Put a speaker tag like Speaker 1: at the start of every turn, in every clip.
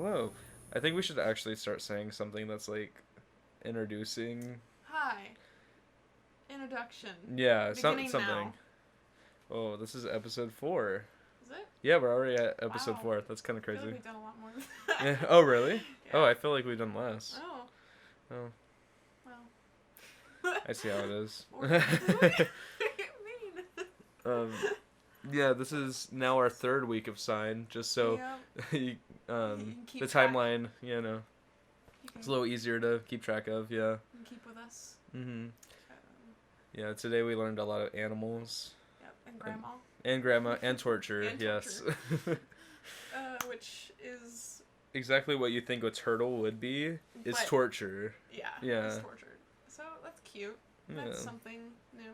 Speaker 1: Whoa. I think we should actually start saying something that's like introducing.
Speaker 2: Hi. Introduction.
Speaker 1: Yeah,
Speaker 2: Beginning
Speaker 1: something.
Speaker 2: now.
Speaker 1: Oh, this is episode 4.
Speaker 2: Is it?
Speaker 1: Yeah, we're already at episode
Speaker 2: Wow.
Speaker 1: 4. That's kind of
Speaker 2: I feel
Speaker 1: crazy.
Speaker 2: like we've done a lot more than that.
Speaker 1: Yeah. Oh, really?
Speaker 2: Yeah.
Speaker 1: Oh, I feel like we've done less.
Speaker 2: Oh.
Speaker 1: Oh,
Speaker 2: Well.
Speaker 1: I see how it is.
Speaker 2: What do you mean?
Speaker 1: Yeah, this is now our 3rd week of Sign, just so
Speaker 2: Yep.
Speaker 1: you,
Speaker 2: can keep
Speaker 1: the
Speaker 2: track.
Speaker 1: timeline,
Speaker 2: You
Speaker 1: it's a little easier to keep track of, yeah.
Speaker 2: can keep with us.
Speaker 1: Mm-hmm. Yeah, today we learned a lot of animals.
Speaker 2: Yep. And grandma.
Speaker 1: And grandma, and torture,
Speaker 2: And
Speaker 1: yes.
Speaker 2: Which is...
Speaker 1: Exactly what you think a turtle would be is
Speaker 2: But-
Speaker 1: torture.
Speaker 2: Yeah.
Speaker 1: Yeah.
Speaker 2: It's tortured. So that's cute.
Speaker 1: Yeah.
Speaker 2: That's something new.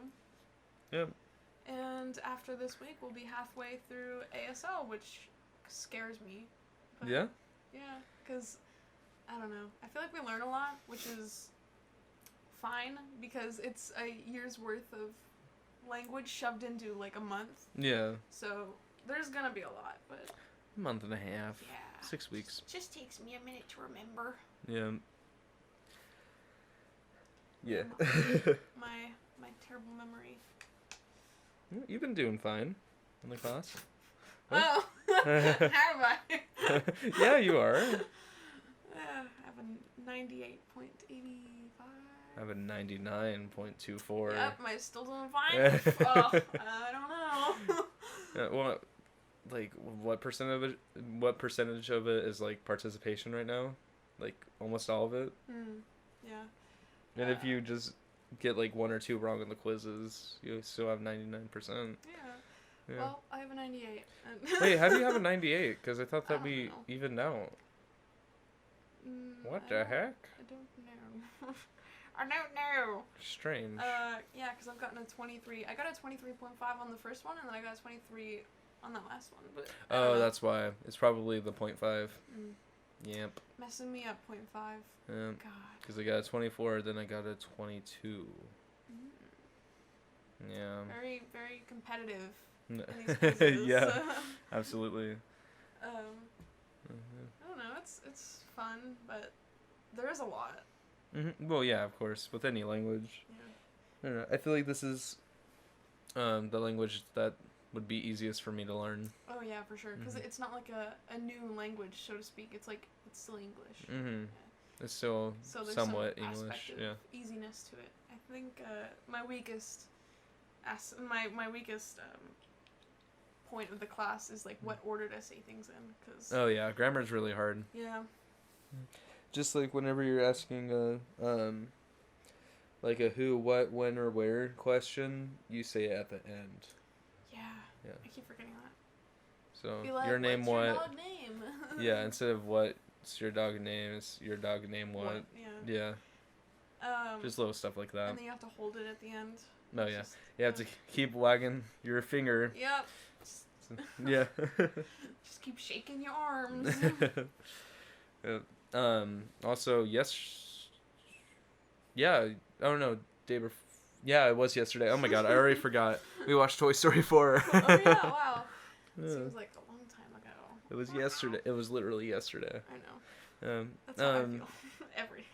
Speaker 1: Yep.
Speaker 2: And after this week, we'll be halfway through ASL, which scares me. But
Speaker 1: Yeah?
Speaker 2: Yeah, because, I don't know. I feel like we learn a lot, which is fine, because it's a year's worth of language shoved into, like, a month.
Speaker 1: Yeah.
Speaker 2: So, there's gonna be a lot, but...
Speaker 1: A month and a half.
Speaker 2: Yeah.
Speaker 1: 6 weeks.
Speaker 2: Just takes me a minute to remember.
Speaker 1: Yeah. Yeah.
Speaker 2: My terrible memory.
Speaker 1: You've been doing fine in the class.
Speaker 2: Oh! Have I?
Speaker 1: Yeah, you are.
Speaker 2: I have a 98.85.
Speaker 1: I have a 99.24.
Speaker 2: Yep, am I still doing fine? Oh, I don't know.
Speaker 1: Well, like, what percentage of it is, like, participation right now? Like, almost all of it?
Speaker 2: Yeah.
Speaker 1: And if you just get, like, 1 or 2 wrong on the quizzes, you still have 99%.
Speaker 2: Yeah. Well, I have a 98.
Speaker 1: Wait, how do you have a 98? Because I thought that
Speaker 2: I
Speaker 1: we
Speaker 2: don't know.
Speaker 1: evened out. What the heck?
Speaker 2: I don't know. I don't know.
Speaker 1: Strange.
Speaker 2: Yeah, because I've gotten a 23. I got a 23.5 on the first one, and then I got a 23 on that last one. But I don't
Speaker 1: Oh,
Speaker 2: know.
Speaker 1: that's why. It's probably the 0.5. Yep.
Speaker 2: Messing me up, 0.5.
Speaker 1: Yeah.
Speaker 2: God.
Speaker 1: Because I got a 24, then I got a 22. Yeah.
Speaker 2: Very, very competitive
Speaker 1: N-
Speaker 2: in these quizzes.
Speaker 1: Yeah, absolutely.
Speaker 2: I don't know. It's fun, but there is a lot.
Speaker 1: Well, yeah, of course, with any language.
Speaker 2: Yeah.
Speaker 1: I don't know. I feel like this is the language that would be easiest for me to learn.
Speaker 2: Oh yeah, for sure. Because it's not like a new language, so to speak. It's like it's still English.
Speaker 1: Mm-hmm.
Speaker 2: Yeah.
Speaker 1: It's still
Speaker 2: So there's
Speaker 1: somewhat
Speaker 2: some
Speaker 1: English.
Speaker 2: aspect of
Speaker 1: Yeah.
Speaker 2: easiness to it. I think my weakest, my weakest point of the class is like what order to say things in. Cause
Speaker 1: Oh yeah, grammar's really hard.
Speaker 2: yeah.
Speaker 1: Just like whenever you're asking like a who, what, when, or where question, you say it at the end.
Speaker 2: Yeah.
Speaker 1: Yeah.
Speaker 2: I keep forgetting that.
Speaker 1: So
Speaker 2: Be like,
Speaker 1: your name
Speaker 2: what's your
Speaker 1: what?
Speaker 2: dog name?
Speaker 1: Yeah, instead of what's your dog name, it's your dog name what.
Speaker 2: Yeah.
Speaker 1: Yeah. Just little stuff like that.
Speaker 2: And then you have to hold it at the end.
Speaker 1: Oh
Speaker 2: It's
Speaker 1: yeah.
Speaker 2: just-
Speaker 1: You have to keep wagging your finger.
Speaker 2: Yep.
Speaker 1: Yeah.
Speaker 2: Just keep shaking your arms.
Speaker 1: Yeah. Also, yeah, I don't know, yeah, it was yesterday. Oh my god, I already forgot. We watched Toy Story 4.
Speaker 2: Oh yeah, wow.
Speaker 1: Yeah.
Speaker 2: Seems like a long time ago.
Speaker 1: It was yesterday. It was literally yesterday.
Speaker 2: I know. That's how I feel every day.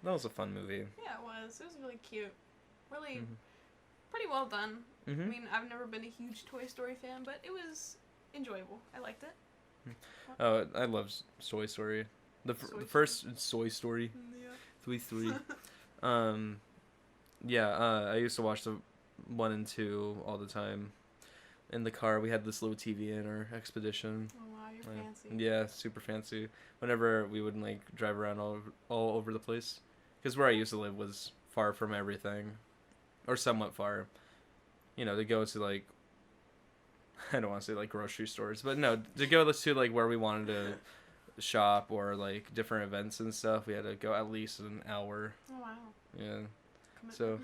Speaker 1: That was a fun movie.
Speaker 2: Yeah, it was. It was really cute. Really,
Speaker 1: Mhm.
Speaker 2: pretty well done.
Speaker 1: Mhm.
Speaker 2: I mean, I've never been a huge Toy Story fan, but it was enjoyable. I liked it.
Speaker 1: Oh, I love Toy Story. The first Soy Story.
Speaker 2: Yeah.
Speaker 1: Toy Story. Yeah, I used to watch the 1 and 2 all the time. In the car, we had this little TV in our expedition.
Speaker 2: Oh wow, you're
Speaker 1: Yeah.
Speaker 2: fancy.
Speaker 1: Yeah, super fancy. Whenever we would like drive around all over the place, because where I used to live was far from everything, or somewhat far. You know, to go to like, I don't want to say like grocery stores, but no, to go to like where we wanted to shop or like different events and stuff, we had to go at least an hour.
Speaker 2: Oh wow.
Speaker 1: Yeah,
Speaker 2: Commitment.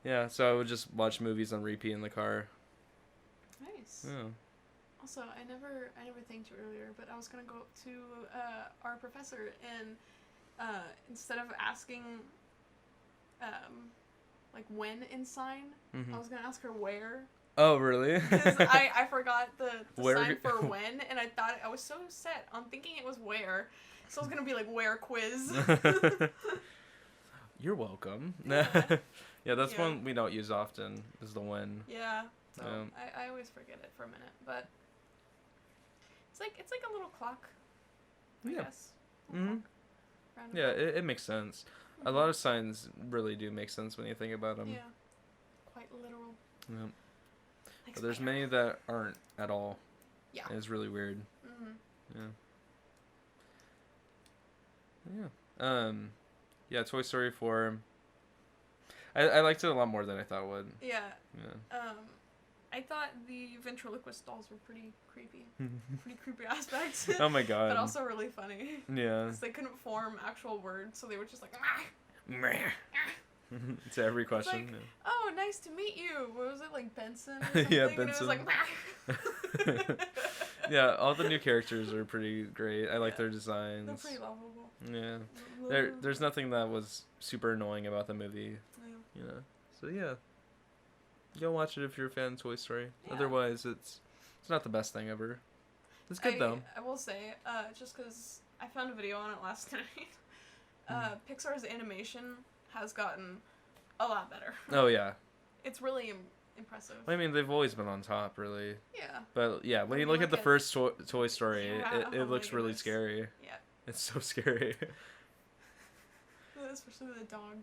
Speaker 1: yeah. So I would just watch movies on repeat in the car.
Speaker 2: Nice.
Speaker 1: Yeah.
Speaker 2: Also, I never thanked you earlier, but I was gonna go up to our professor and instead of asking like when in sign, I was gonna ask her where.
Speaker 1: Oh really?
Speaker 2: Because I forgot the
Speaker 1: Where-
Speaker 2: sign for when, and I thought I was so set on thinking it was where, So it's gonna be like where quiz.
Speaker 1: You're welcome.
Speaker 2: Yeah.
Speaker 1: Yeah, that's
Speaker 2: Yeah.
Speaker 1: one we don't use often. Is the when.
Speaker 2: Yeah. So
Speaker 1: Yeah.
Speaker 2: I always forget it for a minute, but it's like a little clock. I
Speaker 1: Yeah.
Speaker 2: guess.
Speaker 1: Mhm.
Speaker 2: Roundabout.
Speaker 1: Yeah, it makes sense. A lot of signs really do make sense when you think about them.
Speaker 2: Yeah. Quite literal.
Speaker 1: Yeah.
Speaker 2: Like
Speaker 1: But there's
Speaker 2: spider.
Speaker 1: many that aren't at all.
Speaker 2: Yeah.
Speaker 1: And it's really weird.
Speaker 2: Mhm.
Speaker 1: Yeah. Yeah, Toy Story 4. I liked it a lot more than I thought it would.
Speaker 2: Yeah.
Speaker 1: Yeah.
Speaker 2: I thought the ventriloquist dolls were pretty creepy. Pretty creepy aspects.
Speaker 1: Oh my god.
Speaker 2: But also really funny.
Speaker 1: Yeah.
Speaker 2: Because they couldn't form actual words, so they were just like,
Speaker 1: To every question.
Speaker 2: like, oh, nice to meet you. What was it, like Benson or something?
Speaker 1: Yeah,
Speaker 2: And it was
Speaker 1: Benson.
Speaker 2: like,
Speaker 1: Yeah, all the new characters are pretty great. I like
Speaker 2: Yeah.
Speaker 1: their
Speaker 2: They're
Speaker 1: designs.
Speaker 2: pretty lovable.
Speaker 1: Yeah. There's nothing that was super annoying about the movie,
Speaker 2: Yeah.
Speaker 1: you know. So yeah. Go watch it if you're a fan of Toy Story.
Speaker 2: Yeah.
Speaker 1: Otherwise, it's not the best thing ever. It's good though.
Speaker 2: I will say, just because I found a video on it last night, Pixar's animation has gotten a lot better.
Speaker 1: Oh yeah.
Speaker 2: It's really impressive.
Speaker 1: I mean, they've always been on top, really.
Speaker 2: Yeah.
Speaker 1: But yeah, when
Speaker 2: When
Speaker 1: you
Speaker 2: you
Speaker 1: look at
Speaker 2: look
Speaker 1: the
Speaker 2: at-
Speaker 1: first Toy Story,
Speaker 2: Yeah,
Speaker 1: it
Speaker 2: oh
Speaker 1: looks
Speaker 2: my
Speaker 1: really
Speaker 2: goodness.
Speaker 1: scary.
Speaker 2: Yeah.
Speaker 1: It's so scary.
Speaker 2: Especially the dog.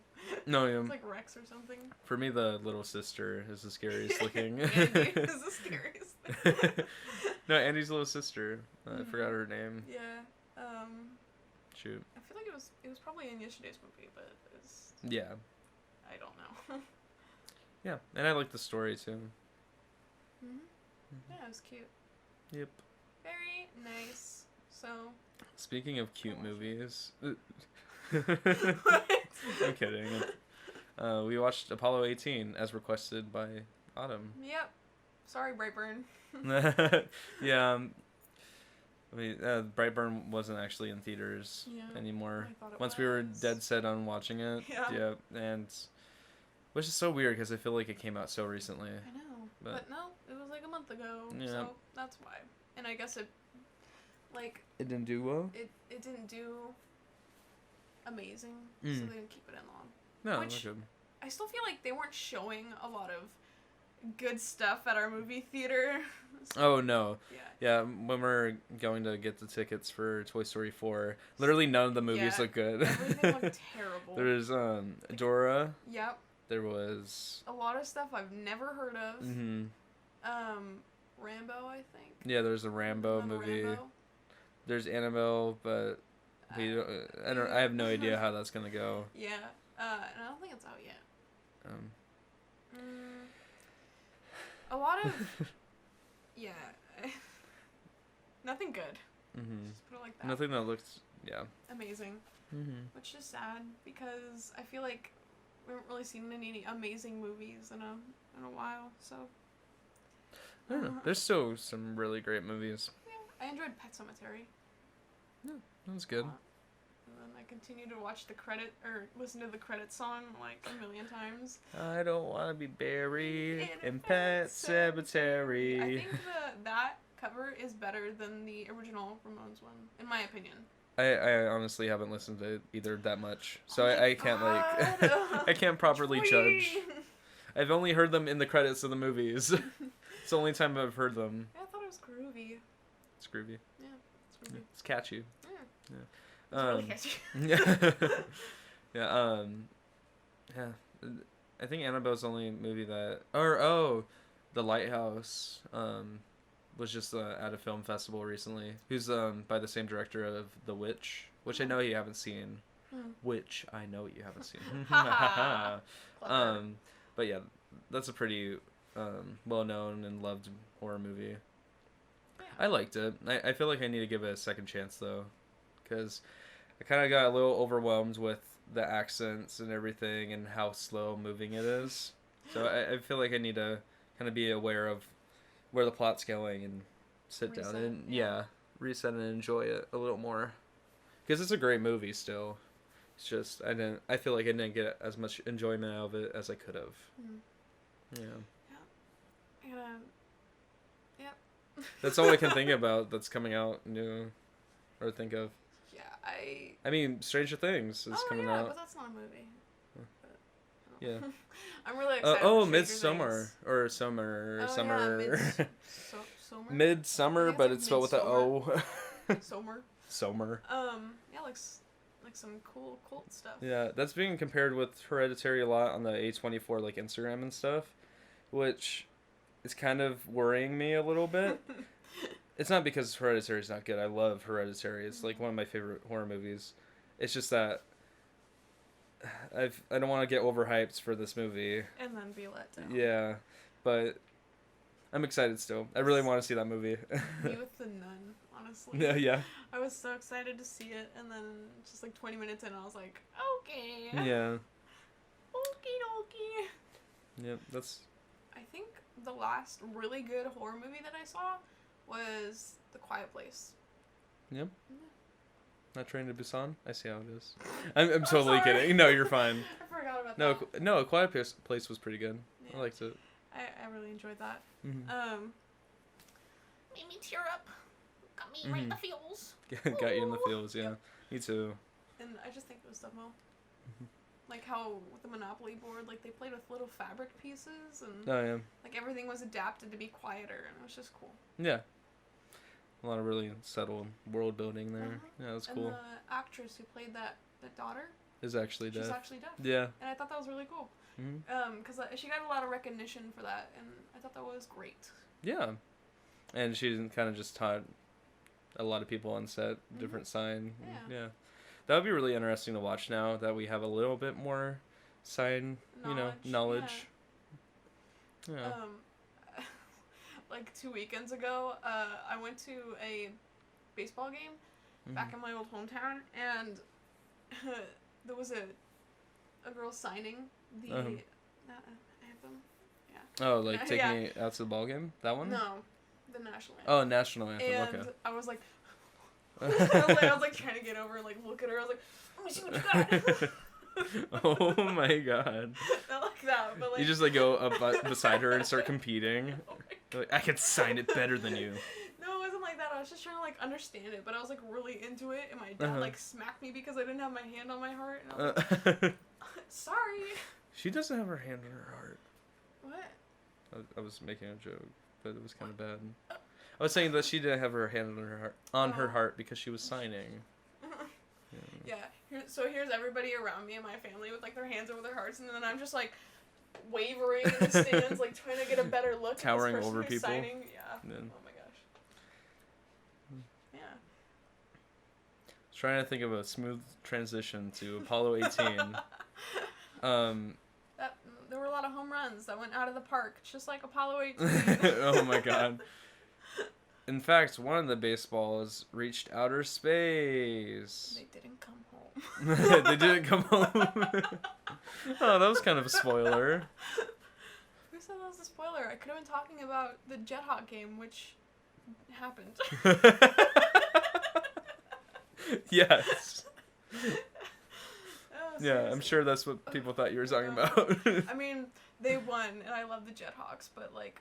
Speaker 1: No,
Speaker 2: It's like Rex or something.
Speaker 1: for me, the little sister is the scariest looking.
Speaker 2: Andy is the scariest thing.
Speaker 1: No, Andy's little sister. I
Speaker 2: Mhm.
Speaker 1: forgot her name.
Speaker 2: Yeah.
Speaker 1: Shoot.
Speaker 2: I feel like it was probably in yesterday's movie, but it's
Speaker 1: Yeah.
Speaker 2: I don't know.
Speaker 1: Yeah, and I like the story too.
Speaker 2: hmm Yeah, it was cute.
Speaker 1: Yep.
Speaker 2: Very nice. So.
Speaker 1: Speaking of cute
Speaker 2: I'll watch
Speaker 1: movies.
Speaker 2: What?
Speaker 1: I'm kidding. We watched Apollo 18 as requested by Autumn.
Speaker 2: Yep. Sorry, Brightburn.
Speaker 1: Yeah. I mean, Brightburn wasn't actually in theaters
Speaker 2: Yeah,
Speaker 1: anymore.
Speaker 2: I thought it
Speaker 1: Once we were
Speaker 2: was.
Speaker 1: dead set on watching it.
Speaker 2: Yeah.
Speaker 1: And which is so weird because I feel like it came out so recently.
Speaker 2: I know.
Speaker 1: But-
Speaker 2: But no, it was like a month ago.
Speaker 1: Yeah.
Speaker 2: So that's why. And I guess it, like,
Speaker 1: It didn't do well.
Speaker 2: it didn't do amazing, so
Speaker 1: Mm.
Speaker 2: they didn't keep it in long.
Speaker 1: No,
Speaker 2: Which-
Speaker 1: not good.
Speaker 2: I still feel like they weren't showing a lot of good stuff at our movie theater. So,
Speaker 1: Oh no.
Speaker 2: yeah.
Speaker 1: Yeah, when we're going to get the tickets for Toy Story 4, literally none of the movies
Speaker 2: Yeah,
Speaker 1: look good.
Speaker 2: Everything looked terrible.
Speaker 1: There's Dora.
Speaker 2: Yep.
Speaker 1: There was
Speaker 2: A lot of stuff I've never heard of. Rambo, I think.
Speaker 1: yeah, there's a Rambo
Speaker 2: Another
Speaker 1: movie.
Speaker 2: Rambo.
Speaker 1: There's Annabelle, but we don't, I have no idea how that's gonna go.
Speaker 2: Yeah. And I don't think it's out yet.
Speaker 1: Um,
Speaker 2: A lot of yeah. Nothing good.
Speaker 1: mhm.
Speaker 2: Just put it like that.
Speaker 1: Nothing that looks yeah.
Speaker 2: Amazing,
Speaker 1: Mhm.
Speaker 2: which is sad because I feel like we haven't really seen any amazing movies in a while. So
Speaker 1: I don't know. There's still some really great movies.
Speaker 2: yeah, I enjoyed Pet Cemetery.
Speaker 1: That was good.
Speaker 2: And then I continued to watch the credit or listen to the credit song like a million times.
Speaker 1: I don't want to be buried
Speaker 2: In a
Speaker 1: in
Speaker 2: pet
Speaker 1: Pet
Speaker 2: I
Speaker 1: Cemetery.
Speaker 2: think that cover is better than the original Ramones one, in my opinion.
Speaker 1: I honestly haven't listened to it either that much, so
Speaker 2: Oh my
Speaker 1: I can't like
Speaker 2: God.
Speaker 1: I can't properly judge.
Speaker 2: Whee!
Speaker 1: I've only heard them in the credits of the movies. It's the only time I've heard them.
Speaker 2: I thought it was groovy.
Speaker 1: It's groovy.
Speaker 2: It's groovy.
Speaker 1: It's catchy.
Speaker 2: Yeah.
Speaker 1: Um,
Speaker 2: It's
Speaker 1: yeah.
Speaker 2: really catchy.
Speaker 1: Yeah. Yeah. I think Annabelle's the only movie that, The Lighthouse, was just at a film festival recently. Who's by the same director of The Witch, which I know you haven't seen.
Speaker 2: Hmm.
Speaker 1: Which I know you haven't seen.
Speaker 2: Clever.
Speaker 1: But yeah, that's a pretty well-known and loved horror movie.
Speaker 2: Yeah.
Speaker 1: I liked it. I feel like I need to give it a second chance though, because I kind of got a little overwhelmed with the accents and everything and how slow moving it is. So I feel like I need to kind of be aware of where the plot's going and sit down
Speaker 2: Reset,
Speaker 1: and
Speaker 2: yeah.
Speaker 1: reset and enjoy it a little more. Because it's a great movie still. It's just I feel like I didn't get as much enjoyment out of it as I could have.
Speaker 2: Mhm.
Speaker 1: Yeah.
Speaker 2: I gotta. Yep.
Speaker 1: That's all I can think about that's coming out new or think of.
Speaker 2: Yeah,
Speaker 1: I mean, Stranger Things is coming
Speaker 2: yeah,
Speaker 1: out.
Speaker 2: but that's not a movie. But, I
Speaker 1: Yeah.
Speaker 2: don't know. I'm really excited.
Speaker 1: Oh,
Speaker 2: for Stranger
Speaker 1: Midsummer
Speaker 2: Things.
Speaker 1: or Summer,
Speaker 2: Oh
Speaker 1: Summer,
Speaker 2: Summer.
Speaker 1: Midsummer,
Speaker 2: I think
Speaker 1: but
Speaker 2: it's
Speaker 1: it's spelled with a O.
Speaker 2: Summer.
Speaker 1: Summer.
Speaker 2: Yeah, like some cool cult stuff.
Speaker 1: Yeah, that's being compared with Hereditary a lot on the A24 like Instagram and stuff, which is kind of worrying me a little bit. It's not because Hereditary is not good. I love Hereditary. It's like one of my favorite horror movies. It's just that I don't want to get overhyped for this movie.
Speaker 2: And then be let down.
Speaker 1: Yeah, but I'm excited still. I really want to see that movie.
Speaker 2: Me with the Nun, honestly.
Speaker 1: Yeah, yeah.
Speaker 2: I was so excited to see it, and then just like 20 minutes in, I was like, okay.
Speaker 1: Yeah.
Speaker 2: Okie dokie.
Speaker 1: Yep, that's...
Speaker 2: I think the last really good horror movie that I saw was The Quiet Place.
Speaker 1: Yep.
Speaker 2: Yeah.
Speaker 1: Not Train to Busan? I see how it is. I'm totally
Speaker 2: sorry.
Speaker 1: kidding. No, you're fine.
Speaker 2: I forgot about
Speaker 1: No,
Speaker 2: that.
Speaker 1: no, A Quiet Place was pretty good.
Speaker 2: Yeah.
Speaker 1: I liked it.
Speaker 2: I really enjoyed that.
Speaker 1: Mm-hmm.
Speaker 2: Made me tear up. Got me right in the feels.
Speaker 1: Got you in the feels, yeah.
Speaker 2: Yep.
Speaker 1: Me too.
Speaker 2: And I just think it was so well. Like how with the Monopoly board, like they played with little fabric pieces and
Speaker 1: Oh, yeah.
Speaker 2: like everything was adapted to be quieter, and it was just cool.
Speaker 1: Yeah. A lot of really subtle world building there.
Speaker 2: Uh-huh.
Speaker 1: Yeah, it was cool.
Speaker 2: And the actress who played that daughter,
Speaker 1: Is actually
Speaker 2: she's
Speaker 1: deaf.
Speaker 2: actually deaf.
Speaker 1: Yeah.
Speaker 2: And I thought that was really cool.
Speaker 1: Mm-hmm.
Speaker 2: Because she got a lot of recognition for that, and I thought that was great.
Speaker 1: Yeah. And she kind of just taught a lot of people on set different sign.
Speaker 2: Yeah.
Speaker 1: That would be really interesting to watch now that we have a little bit more sign, knowledge. Yeah.
Speaker 2: Like 2 weekends ago, I went to a baseball game back in my old hometown, and there was a girl signing the anthem. Yeah.
Speaker 1: Oh, like taking
Speaker 2: Yeah.
Speaker 1: it out to the ball game? That one?
Speaker 2: No, the national anthem.
Speaker 1: Oh, national anthem.
Speaker 2: And
Speaker 1: Okay.
Speaker 2: I was like, I was like trying to get over and like look at her. I was like, let me see what you got.
Speaker 1: Oh my god.
Speaker 2: Not like that, but like
Speaker 1: You just like go up beside her and start competing.
Speaker 2: Oh my
Speaker 1: Like, I could sign it better than you.
Speaker 2: No, it wasn't like that. I was just trying to like understand it, but I was like really into it, and my dad like smacked me because I didn't have my hand on my heart, and I was like, sorry.
Speaker 1: She doesn't have her hand on her heart.
Speaker 2: What?
Speaker 1: I was making a joke, but it was kind of bad. I was saying that she didn't have her hand on her heart because she was signing.
Speaker 2: Yeah. So here's everybody around me and my family with like their hands over their hearts, and then I'm just like wavering in the stands, like trying to get a better look.
Speaker 1: Towering
Speaker 2: at this person
Speaker 1: over
Speaker 2: who's
Speaker 1: people.
Speaker 2: Signing. Yeah.
Speaker 1: Then,
Speaker 2: Oh my gosh. Yeah.
Speaker 1: trying to think of a smooth transition to Apollo 18.
Speaker 2: There were a lot of home runs that went out of the park, just like Apollo 18.
Speaker 1: Oh my god. In fact, one of the baseballs reached outer space.
Speaker 2: They didn't come home.
Speaker 1: They didn't come home. Oh, that was kind of a spoiler.
Speaker 2: Who said that was a spoiler? I could have been talking about the Jethawk game, which happened.
Speaker 1: Yes.
Speaker 2: Oh,
Speaker 1: Yeah, I'm
Speaker 2: seriously.
Speaker 1: sure that's what people thought you were talking about.
Speaker 2: I mean, they won, and I love the Jethawks, but like,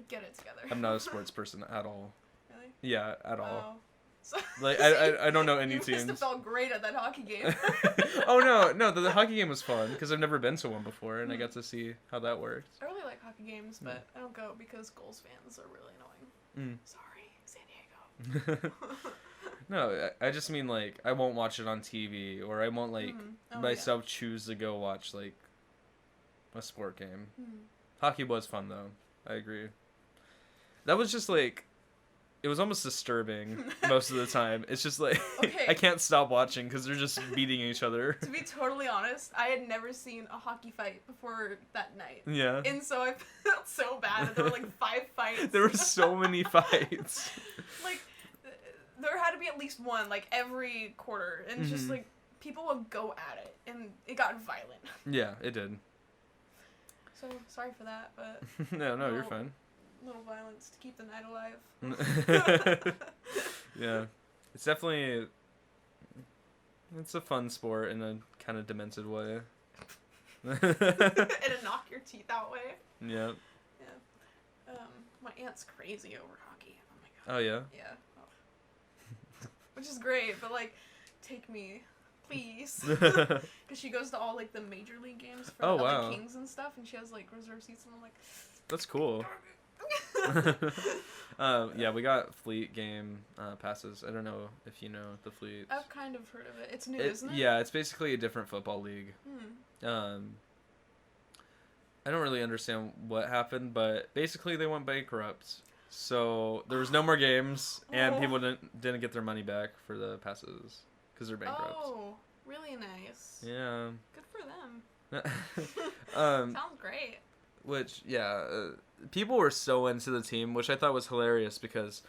Speaker 2: get it together.
Speaker 1: I'm not a sports person at all.
Speaker 2: Really?
Speaker 1: Yeah, at all.
Speaker 2: Oh. So,
Speaker 1: Like I don't know any
Speaker 2: you
Speaker 1: teams.
Speaker 2: must have felt great at that hockey game.
Speaker 1: Oh no, the hockey game was fun because I've never been to one before and I got to see how that worked.
Speaker 2: I really like hockey games, but I don't go because Gulls fans are really annoying. Sorry, San Diego.
Speaker 1: No, I just mean like I won't watch it on TV or I won't like
Speaker 2: Oh,
Speaker 1: myself choose to go watch like a sport game.
Speaker 2: Yeah.
Speaker 1: Hockey was fun though. I agree. That was just like it was almost disturbing most of the time. It's just like
Speaker 2: Okay.
Speaker 1: I can't stop watching because they're just beating each other.
Speaker 2: To be totally honest, I had never seen a hockey fight before that night.
Speaker 1: Yeah.
Speaker 2: And so I felt so bad. There were like 5 fights.
Speaker 1: There were so many fights.
Speaker 2: Like, there had to be at least one, like, every quarter. And just, like, people would go at it. And it got violent.
Speaker 1: Yeah, it did.
Speaker 2: So, sorry for that, but
Speaker 1: No, you're
Speaker 2: Well,
Speaker 1: fine.
Speaker 2: little violence to keep the night alive.
Speaker 1: Yeah. It's definitely it's a fun sport in a kind of demented way.
Speaker 2: And a knock your teeth out way.
Speaker 1: Yeah.
Speaker 2: Yeah. My aunt's crazy over hockey. Oh my god.
Speaker 1: Oh yeah.
Speaker 2: Yeah. Oh. Which is great, but like, take me, please. Because she goes to all, like, the major league games for
Speaker 1: Oh,
Speaker 2: the
Speaker 1: wow.
Speaker 2: Kings and stuff, and she has, like, reserve seats, and I'm like...
Speaker 1: That's cool. Yeah, we got Fleet game passes. I don't know if you know the Fleet.
Speaker 2: I've kind of heard of it. It's new, isn't it?
Speaker 1: Yeah, it's basically a different football league. I don't really understand what happened, but basically they went bankrupt. So there was no more games, and people didn't get their money back for the passes because they're bankrupt.
Speaker 2: Oh, really nice.
Speaker 1: Yeah.
Speaker 2: Good for them. Sounds great.
Speaker 1: Which, yeah, people were so into the team, which I thought was hilarious because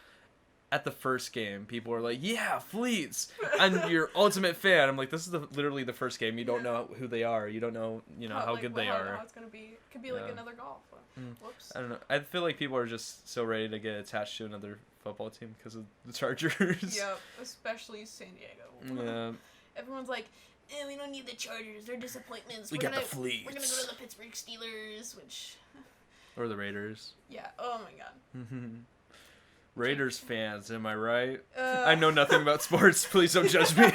Speaker 1: at the first game, people were like, yeah, Fleets, I'm your ultimate fan. I'm like, this is literally the first game. You don't know who they are. You don't know, how good they are.
Speaker 2: How it's going to be. It could be like another golf. Whoops.
Speaker 1: I don't know. I feel like people are just so ready to get attached to another football team because of the Chargers.
Speaker 2: Yep, especially San Diego.
Speaker 1: Yeah.
Speaker 2: Everyone's like, we don't need the Chargers. They're disappointments.
Speaker 1: We got the Fleets.
Speaker 2: We're going to go to the Pittsburgh Steelers, which...
Speaker 1: Or the Raiders.
Speaker 2: Yeah, oh my god.
Speaker 1: Raiders fans, am I right? I know nothing about sports. Please don't judge me.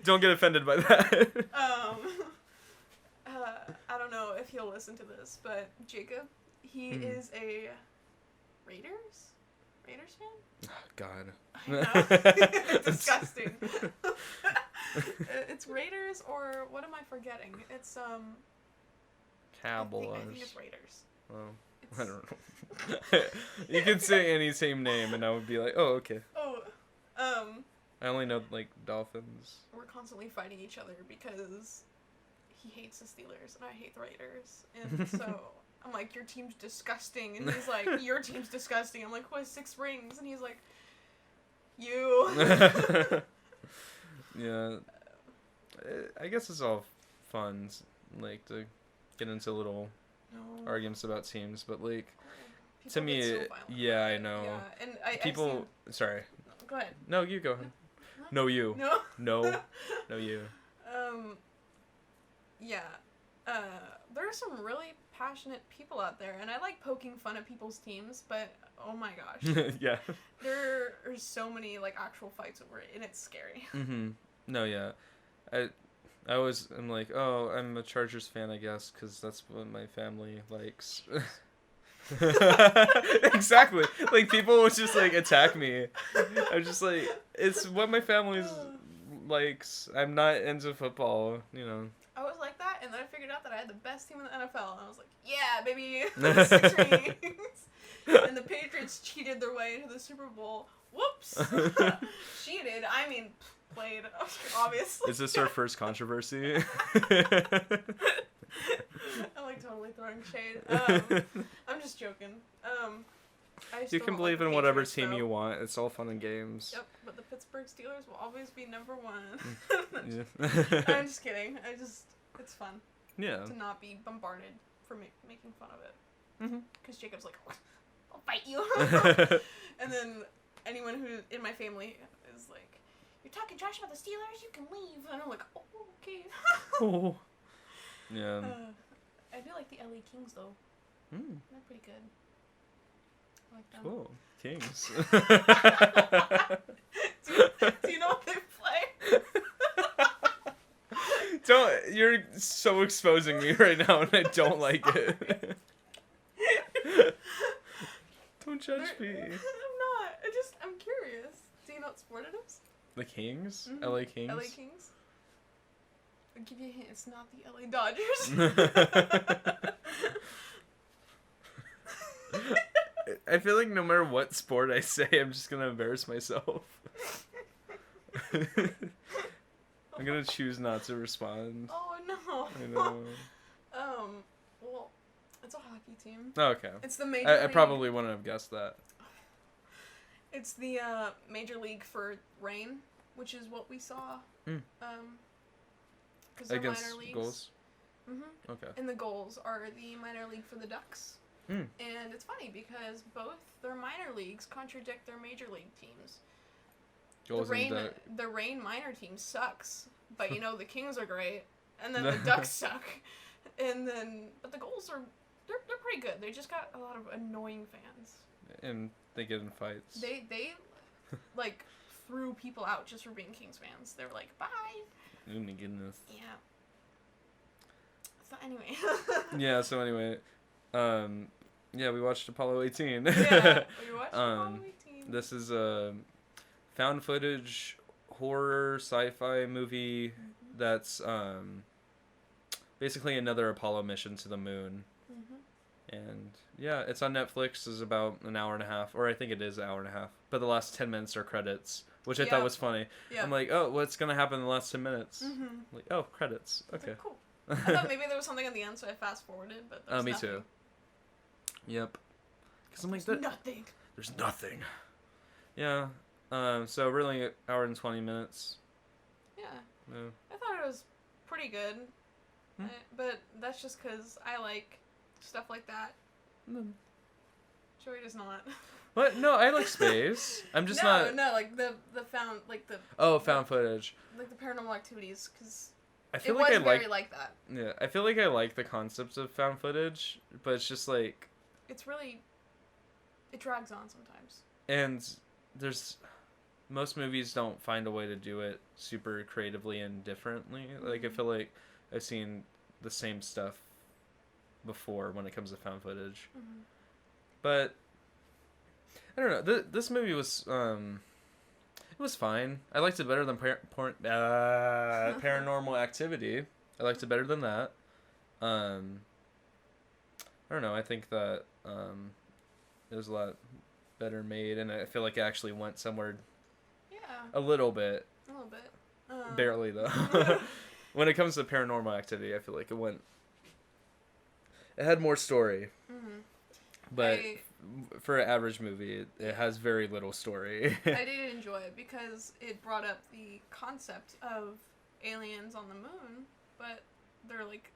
Speaker 1: Don't get offended by that.
Speaker 2: I don't know if he'll listen to this, but Jacob, he is a Raiders fan?
Speaker 1: God.
Speaker 2: I know. Disgusting. It's Raiders, or what am I forgetting? It's
Speaker 1: Cowboys.
Speaker 2: I think it's Raiders.
Speaker 1: Well, I don't know. You could say any same name, and I would be like, oh, okay.
Speaker 2: Oh,
Speaker 1: I only know, like, Dolphins.
Speaker 2: we're constantly fighting each other because he hates the Steelers and I hate the Raiders, and so I'm like, your team's disgusting, and he's like, your team's disgusting. I'm like, who has 6 rings? And he's like, you.
Speaker 1: Yeah. I guess it's all fun, like, to get into little arguments about teams, but, like,
Speaker 2: People
Speaker 1: to me,
Speaker 2: get so violent
Speaker 1: yeah,
Speaker 2: about
Speaker 1: I
Speaker 2: it.
Speaker 1: know.
Speaker 2: Yeah, and
Speaker 1: People, sorry.
Speaker 2: Go ahead.
Speaker 1: No, you go ahead. No, you.
Speaker 2: No.
Speaker 1: No. No, you.
Speaker 2: Yeah. There are some really passionate people out there, and I like poking fun at people's teams, but oh my gosh.
Speaker 1: Yeah.
Speaker 2: There are so many, like, actual fights over it, and it's scary.
Speaker 1: Mm-hmm. No, yeah. I always am like, oh, I'm a Chargers fan, I guess, because that's what my family likes. Exactly. Like, people would just, like, attack me. I'm just like, it's what my family likes. I'm not into football,
Speaker 2: I was like that, and then I figured out that I had the best team in the NFL, and I was like, yeah, baby, 6 rings. And the Patriots cheated their way into the Super Bowl. Whoops. Cheated. I mean, played, obviously.
Speaker 1: Is this our first controversy?
Speaker 2: I'm, like, totally throwing shade. I'm just joking.
Speaker 1: You can believe in whatever team you want. It's all fun and games.
Speaker 2: Yep, but the Pittsburgh Steelers will always be number 1.
Speaker 1: Yeah.
Speaker 2: I'm just kidding. It's fun.
Speaker 1: Yeah.
Speaker 2: To not be bombarded for making fun of it. Because Jacob's like, I'll fight you. And then anyone who in my family is like, you're talking trash about the Steelers, you can leave. And I'm like, oh, okay.
Speaker 1: Oh. Yeah.
Speaker 2: I do like the LA Kings, though. They're pretty good. I like them.
Speaker 1: Cool. Kings.
Speaker 2: do you know what they play?
Speaker 1: You're so exposing me right now, and I don't like it. Don't judge me.
Speaker 2: I'm not. I'm curious. Do you know what sport it is?
Speaker 1: The Kings?
Speaker 2: Mm-hmm.
Speaker 1: LA Kings?
Speaker 2: LA Kings? I'll give you a hint. It's not the LA Dodgers.
Speaker 1: I feel like no matter what sport I say, I'm just gonna embarrass myself. I'm gonna choose not to respond.
Speaker 2: Oh no.
Speaker 1: I know.
Speaker 2: Well, it's a hockey team.
Speaker 1: Oh, okay.
Speaker 2: It's the major
Speaker 1: I
Speaker 2: league.
Speaker 1: probably wouldn't have guessed that.
Speaker 2: It's the major league for Reign, which is what we saw. Because they're
Speaker 1: Against
Speaker 2: minor leagues.
Speaker 1: goals?
Speaker 2: Mm-hmm.
Speaker 1: Okay.
Speaker 2: And the goals are the minor league for the Ducks. And it's funny because both their minor leagues contradict their major league teams.
Speaker 1: Goals
Speaker 2: The Reign minor team sucks, but the Kings are great, and then the Ducks suck, but the goals they're pretty good. They just got a lot of annoying fans.
Speaker 1: And they get in fights.
Speaker 2: They like threw people out just for being Kings fans. They were like, bye.
Speaker 1: Oh my goodness.
Speaker 2: Yeah. So anyway.
Speaker 1: Yeah. So anyway, yeah, we watched Apollo 18.
Speaker 2: Yeah, we watched Apollo 18.
Speaker 1: This is a found footage horror sci-fi movie that's basically another Apollo mission to the moon. And yeah, it's on Netflix. It's about an hour and a half, or I think it is an hour and a half. But the last 10 minutes are credits, which I thought was funny.
Speaker 2: Yeah.
Speaker 1: I'm like, oh, what's gonna happen in the last 10 minutes? Like, oh, credits. Okay.
Speaker 2: Like, cool. I thought maybe there was something at the end, so I fast forwarded, but there's
Speaker 1: Me
Speaker 2: nothing.
Speaker 1: too. Yep. Because I'm like,
Speaker 2: There's nothing.
Speaker 1: There's nothing. Yeah. So really, an hour and 20 minutes.
Speaker 2: Yeah.
Speaker 1: Yeah.
Speaker 2: I thought it was pretty good, but that's just because I like stuff like that. Joey does not.
Speaker 1: What? No, I like space. I'm just not.
Speaker 2: No, like the found, like the.
Speaker 1: Oh, found footage.
Speaker 2: Like the Paranormal Activities, because
Speaker 1: I feel
Speaker 2: it
Speaker 1: like
Speaker 2: was
Speaker 1: I
Speaker 2: very like that.
Speaker 1: Yeah, I feel like I like the concept of found footage, but it's just like.
Speaker 2: It's really. It drags on sometimes.
Speaker 1: And there's. Most movies don't find a way to do it super creatively and differently. Like, I feel like I've seen the same stuff before when it comes to found footage. But I don't know. This movie was it was fine. I liked it better than Paranormal Activity. I liked it better than that. I don't know. I think that it was a lot better made, and I feel like it actually went somewhere. A little bit.
Speaker 2: A little bit.
Speaker 1: Barely though. When it comes to Paranormal Activity, I feel like it had more story. But for an average movie, it has very little story.
Speaker 2: I did enjoy it because it brought up the concept of aliens on the moon, but they're like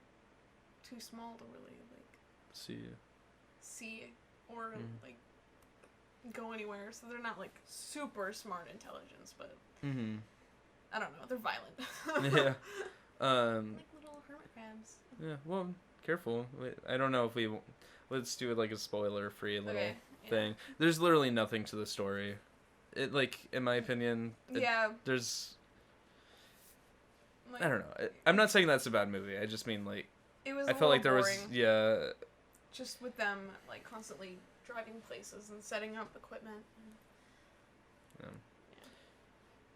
Speaker 2: too small to really like see or like go anywhere, so they're not like super smart intelligence, but I don't know, they're violent.
Speaker 1: Yeah.
Speaker 2: Like little hermit crabs.
Speaker 1: Yeah, well, careful. Wait, I don't know if let's do it like a spoiler-free little thing. There's literally nothing to the story. It, like, in my opinion, there's like, I don't know. I'm not saying that's a bad movie. I just mean like
Speaker 2: it was
Speaker 1: I felt like there
Speaker 2: boring.
Speaker 1: was
Speaker 2: just with them like constantly driving places and setting up equipment.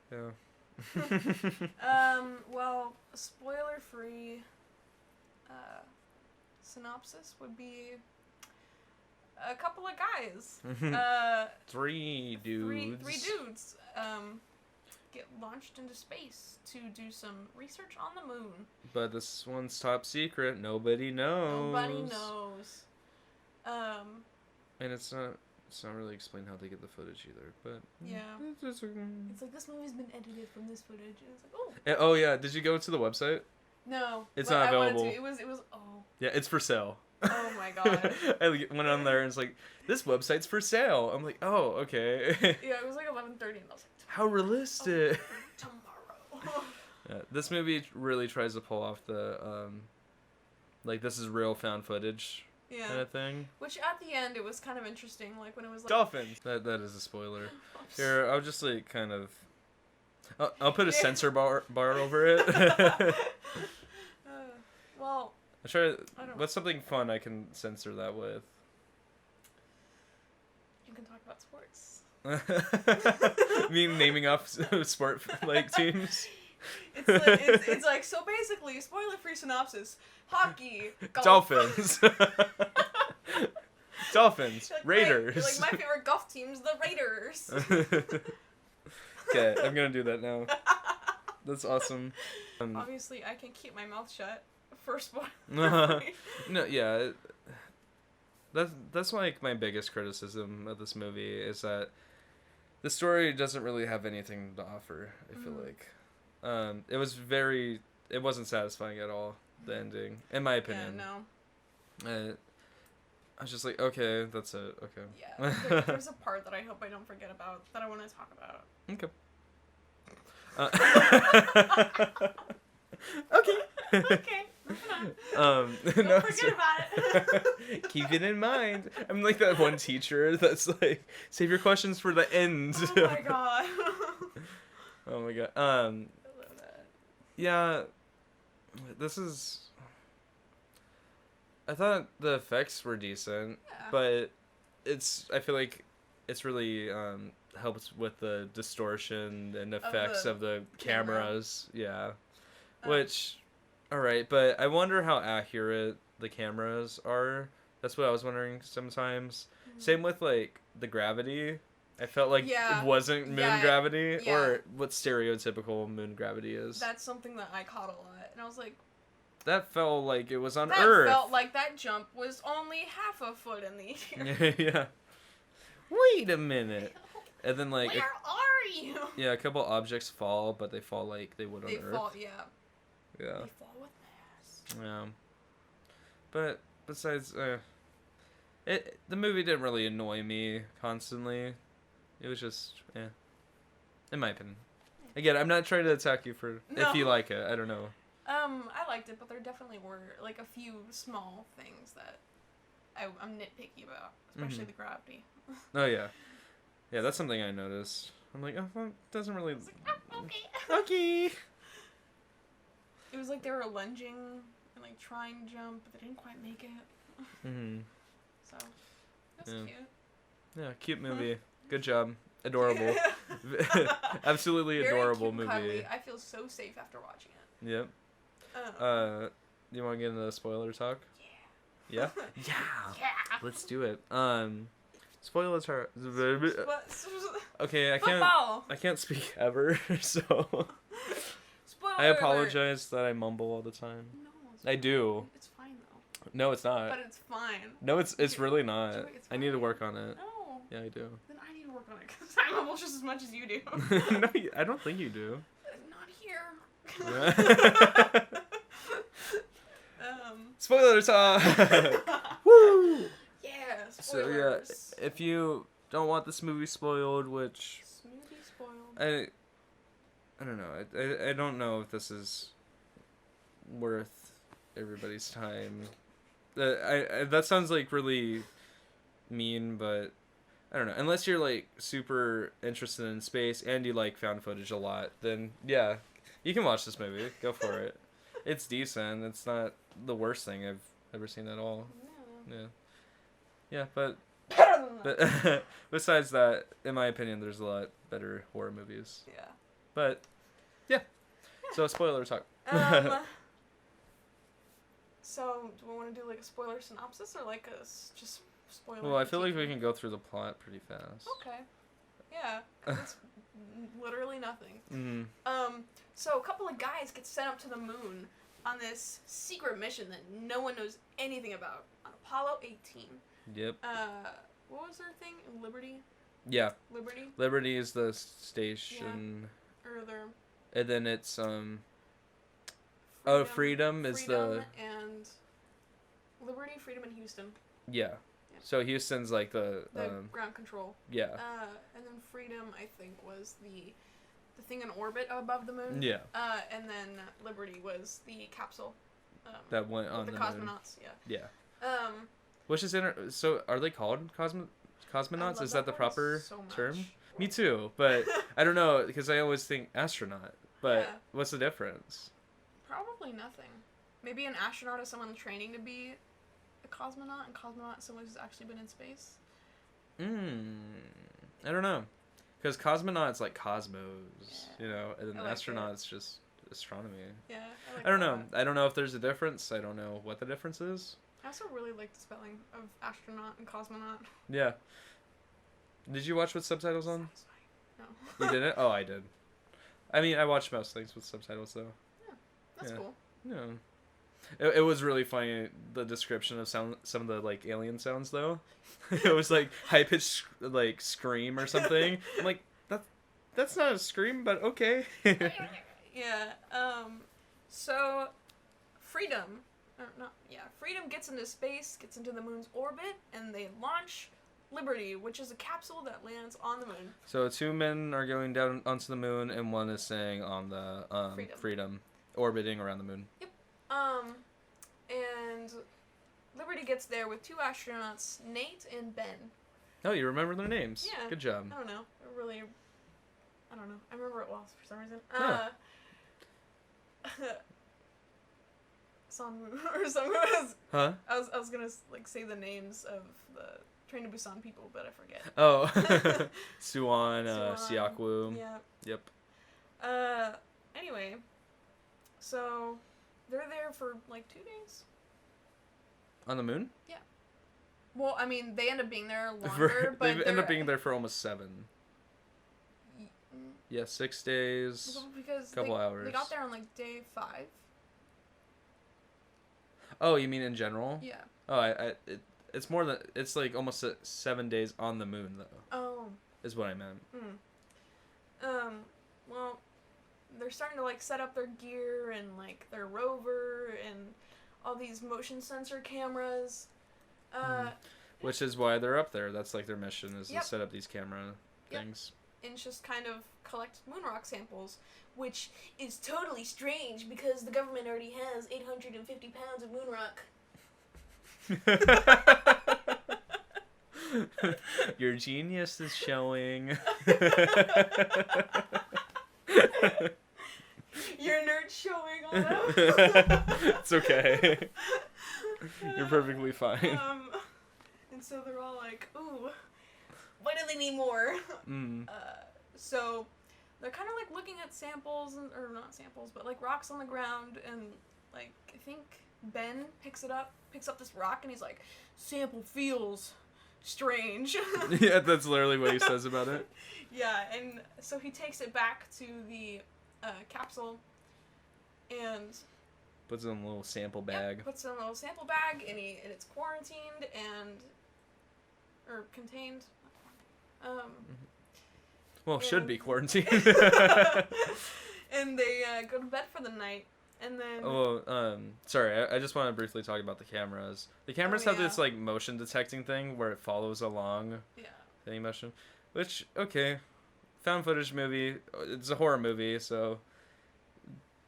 Speaker 1: Yeah.
Speaker 2: Well, a spoiler-free synopsis would be a couple of guys.
Speaker 1: Three dudes.
Speaker 2: Three dudes get launched into space to do some research on the moon.
Speaker 1: But this one's top secret. Nobody knows.
Speaker 2: Nobody knows.
Speaker 1: And it's not really explained how they get the footage either, but
Speaker 2: yeah, it's like this movie's been edited from this footage, and it's like, oh.
Speaker 1: Oh yeah, did you go to the website?
Speaker 2: No,
Speaker 1: it's not available.
Speaker 2: It was oh.
Speaker 1: Yeah, it's for sale.
Speaker 2: Oh my god.
Speaker 1: I went on there and it's like, this website's for sale. I'm like, oh, okay.
Speaker 2: Yeah, it was like 11:30, and I was like,
Speaker 1: how realistic.
Speaker 2: Tomorrow.
Speaker 1: Yeah, this movie really tries to pull off the like, this is real found footage.
Speaker 2: Yeah.
Speaker 1: Kind of thing.
Speaker 2: Which at the end it was kind of interesting, like when it was like
Speaker 1: dolphins. That is a spoiler. Here, I'll just like kind of. I'll put a censor bar over it.
Speaker 2: Well.
Speaker 1: I try. What's something fun I can censor that with?
Speaker 2: You can talk about sports.
Speaker 1: Me naming off sport like teams.
Speaker 2: It's like so basically spoiler-free synopsis. Hockey, golf.
Speaker 1: Dolphins. Dolphins.
Speaker 2: Like,
Speaker 1: Raiders.
Speaker 2: Like my favorite golf team's the Raiders.
Speaker 1: Okay, I'm gonna do that now. That's awesome.
Speaker 2: Obviously, I can keep my mouth shut for spoiler.
Speaker 1: No, yeah. That's like my biggest criticism of this movie is that the story doesn't really have anything to offer. I feel like it wasn't satisfying at all. The ending, in my opinion.
Speaker 2: Yeah, no.
Speaker 1: I was just like, okay, that's it. Okay.
Speaker 2: Yeah, there's a part that I hope I don't forget about that I want to talk about.
Speaker 1: Okay. Okay.
Speaker 2: Okay.
Speaker 1: Don't
Speaker 2: forget about it.
Speaker 1: Keep it in mind. I'm like that one teacher that's like, save your questions for the end.
Speaker 2: Oh my god.
Speaker 1: Oh my god.
Speaker 2: I love that.
Speaker 1: Yeah. This is. I thought the effects were decent,
Speaker 2: Yeah.
Speaker 1: but I feel like it's really helps with the distortion and effects
Speaker 2: the
Speaker 1: of the
Speaker 2: camera.
Speaker 1: cameras. Yeah.
Speaker 2: Um,
Speaker 1: Which, all right, but I wonder how accurate the cameras are. That's what I was wondering sometimes. Same with like the gravity. I felt like
Speaker 2: Yeah.
Speaker 1: it wasn't moon
Speaker 2: Yeah,
Speaker 1: gravity
Speaker 2: yeah.
Speaker 1: or what stereotypical moon gravity is.
Speaker 2: That's something that I caught a lot, and I was like,
Speaker 1: That felt like it was on
Speaker 2: that
Speaker 1: Earth.
Speaker 2: felt like that jump was only half a foot in the air.
Speaker 1: Yeah. Wait a minute. And then like
Speaker 2: Where are you?
Speaker 1: yeah, a couple objects fall, but they fall like they would on
Speaker 2: They
Speaker 1: Earth.
Speaker 2: fall, yeah.
Speaker 1: Yeah.
Speaker 2: They fall with mass.
Speaker 1: Yeah. But besides, the movie didn't really annoy me constantly. It was just, in my opinion. Again, I'm not trying to attack you for if you
Speaker 2: No.
Speaker 1: like it. I don't know.
Speaker 2: I liked it, but there definitely were like a few small things that I'm nitpicky about, especially
Speaker 1: Mhm.
Speaker 2: the gravity.
Speaker 1: Oh yeah, yeah. That's something I noticed. I'm like, oh, that doesn't really.
Speaker 2: It's like, oh, okay.
Speaker 1: Okay.
Speaker 2: It was like they were lunging and like trying to jump, but they didn't quite make it.
Speaker 1: Mhm.
Speaker 2: So that's
Speaker 1: Yeah.
Speaker 2: cute.
Speaker 1: Yeah, cute movie. Good job. Adorable. Absolutely
Speaker 2: Very
Speaker 1: adorable
Speaker 2: cute and
Speaker 1: movie.
Speaker 2: cuddly. I feel so safe after watching it.
Speaker 1: Yep. You want to get into the spoiler talk?
Speaker 2: Yeah.
Speaker 1: Yeah. Yeah.
Speaker 2: Yeah.
Speaker 1: Let's do it. Spoilers are.
Speaker 2: What?
Speaker 1: Okay,
Speaker 2: Football.
Speaker 1: I can't speak ever, so
Speaker 2: Spoiler
Speaker 1: I
Speaker 2: alert.
Speaker 1: apologize that I mumble all the time.
Speaker 2: No, it's
Speaker 1: I
Speaker 2: fine.
Speaker 1: do.
Speaker 2: It's fine though.
Speaker 1: No, it's not.
Speaker 2: But it's fine.
Speaker 1: No, it's really not.
Speaker 2: Joey, it's
Speaker 1: I need to
Speaker 2: fine.
Speaker 1: work on it.
Speaker 2: No.
Speaker 1: Yeah, I do.
Speaker 2: Then I need to work on it because I mumble just as much as you do.
Speaker 1: No, I don't think you do.
Speaker 2: Not here.
Speaker 1: Spoiler talk. Woo!
Speaker 2: Yeah.
Speaker 1: So yeah,
Speaker 2: Spoilers.
Speaker 1: if you don't want this movie spoiled, which
Speaker 2: Smoothie spoiled.
Speaker 1: I don't know. I don't know if this is worth everybody's time. That sounds like really mean, but I don't know. Unless you're like super interested in space and you like found footage a lot, then yeah, you can watch this movie. Go for it. It's decent. It's not the worst thing I've ever seen at all.
Speaker 2: No.
Speaker 1: Yeah. Yeah, but
Speaker 2: Better than that.
Speaker 1: but besides that, in my opinion, there's a lot better horror movies.
Speaker 2: Yeah.
Speaker 1: But yeah. So spoiler talk.
Speaker 2: So, do we want to do like a spoiler synopsis or like just spoiler?
Speaker 1: Well, I feel like we
Speaker 2: critique?
Speaker 1: can go through the plot pretty fast.
Speaker 2: Okay. Yeah, 'cause it's literally nothing.
Speaker 1: Mm.
Speaker 2: So a couple of guys get sent up to the moon on this secret mission that no one knows anything about on Apollo 18.
Speaker 1: Yep.
Speaker 2: What was their thing? Liberty?
Speaker 1: Yeah.
Speaker 2: Liberty?
Speaker 1: Liberty is the station,
Speaker 2: Or their
Speaker 1: and then it's Freedom is
Speaker 2: Freedom and Liberty, Freedom, and Houston.
Speaker 1: yeah.
Speaker 2: Yeah.
Speaker 1: So Houston's like the
Speaker 2: Ground control.
Speaker 1: yeah.
Speaker 2: And then Freedom, I think, was the thing in orbit above the moon.
Speaker 1: Yeah.
Speaker 2: And then Liberty was the capsule.
Speaker 1: That went
Speaker 2: with
Speaker 1: on
Speaker 2: the
Speaker 1: the moon.
Speaker 2: cosmonauts. Yeah.
Speaker 1: Yeah. Which is so are they called
Speaker 2: I
Speaker 1: cosmonauts?
Speaker 2: love
Speaker 1: Is that the
Speaker 2: word
Speaker 1: proper
Speaker 2: so much.
Speaker 1: term? Me too, but I don't know because I always think astronaut. But
Speaker 2: Yeah.
Speaker 1: what's the difference?
Speaker 2: Probably nothing. Maybe an astronaut is someone training to be a cosmonaut, and cosmonaut is someone who's actually been in space.
Speaker 1: I don't know, because cosmonaut's like cosmos,
Speaker 2: Yeah.
Speaker 1: you know, and then
Speaker 2: I like
Speaker 1: astronaut's just astronomy.
Speaker 2: Yeah. Like
Speaker 1: I don't
Speaker 2: that
Speaker 1: know.
Speaker 2: a lot.
Speaker 1: I don't know if there's a difference. I don't know what the difference is.
Speaker 2: I also really like the spelling of astronaut and cosmonaut.
Speaker 1: Yeah. Did you watch with subtitles on?
Speaker 2: No.
Speaker 1: You didn't? Oh, I did. I mean, I watched most things with subtitles though.
Speaker 2: That's
Speaker 1: Yeah.
Speaker 2: cool.
Speaker 1: Yeah. It was really funny, the description of some of the like alien sounds though. It was like high pitched like scream or something. I'm like that's not a scream, but okay.
Speaker 2: Yeah. So, Freedom, Freedom gets into space, gets into the moon's orbit, and they launch Liberty, which is a capsule that lands on the moon.
Speaker 1: So 2 men are going down onto the moon, and 1 is staying on the Freedom, orbiting around the moon.
Speaker 2: And Liberty gets there with 2 astronauts, Nate and Ben.
Speaker 1: Oh, you remember their names?
Speaker 2: Yeah.
Speaker 1: Good job.
Speaker 2: I don't know. They're really I don't know. I remember it well for some reason.
Speaker 1: Yeah.
Speaker 2: Son or something was.
Speaker 1: Huh?
Speaker 2: I was gonna like say the names of the Train to Busan people, but I forget.
Speaker 1: Oh. Suwon,
Speaker 2: Suwon,
Speaker 1: Siakwu.
Speaker 2: Yeah.
Speaker 1: Yep.
Speaker 2: Anyway, so they're there for like 2 days.
Speaker 1: On the moon?
Speaker 2: Well, I mean, they end up being there longer,
Speaker 1: They
Speaker 2: but
Speaker 1: end up being there for almost 7.
Speaker 2: Mm,
Speaker 1: Yeah, 6 days.
Speaker 2: well, because
Speaker 1: Couple hours.
Speaker 2: They got there on like day 5.
Speaker 1: Oh, you mean in general?
Speaker 2: Yeah.
Speaker 1: Oh, it's more than it's like almost 7 days on the moon though.
Speaker 2: Oh.
Speaker 1: Is what I meant.
Speaker 2: Well, they're starting to like set up their gear and like their rover and all these motion sensor cameras.
Speaker 1: Which is why they're up there. That's like their mission is
Speaker 2: Yep.
Speaker 1: to set up these camera things.
Speaker 2: And just kind of collect moon rock samples, which is totally strange because the government already has 850 pounds of moon rock.
Speaker 1: Your genius is showing.
Speaker 2: Your nerd showing on them.
Speaker 1: It's okay. You're perfectly fine.
Speaker 2: And so they're all like, ooh, why do they need more? So they're kind of like looking at samples, or not samples, but like rocks on the ground, and like I think Ben picks up this rock, and he's like, sample feels strange.
Speaker 1: Yeah, that's literally what he says about it.
Speaker 2: Yeah, and so he takes it back to the capsule, and
Speaker 1: Puts it in a little sample bag.
Speaker 2: Yep, puts it in a little sample bag, and it's quarantined or contained.
Speaker 1: Well, should be quarantined.
Speaker 2: And they go to bed for the night, and then.
Speaker 1: Oh, sorry. I just want to briefly talk about the cameras. The cameras have this like motion detecting thing where it follows along.
Speaker 2: Yeah.
Speaker 1: The motion, which okay, found footage movie. It's a horror movie, so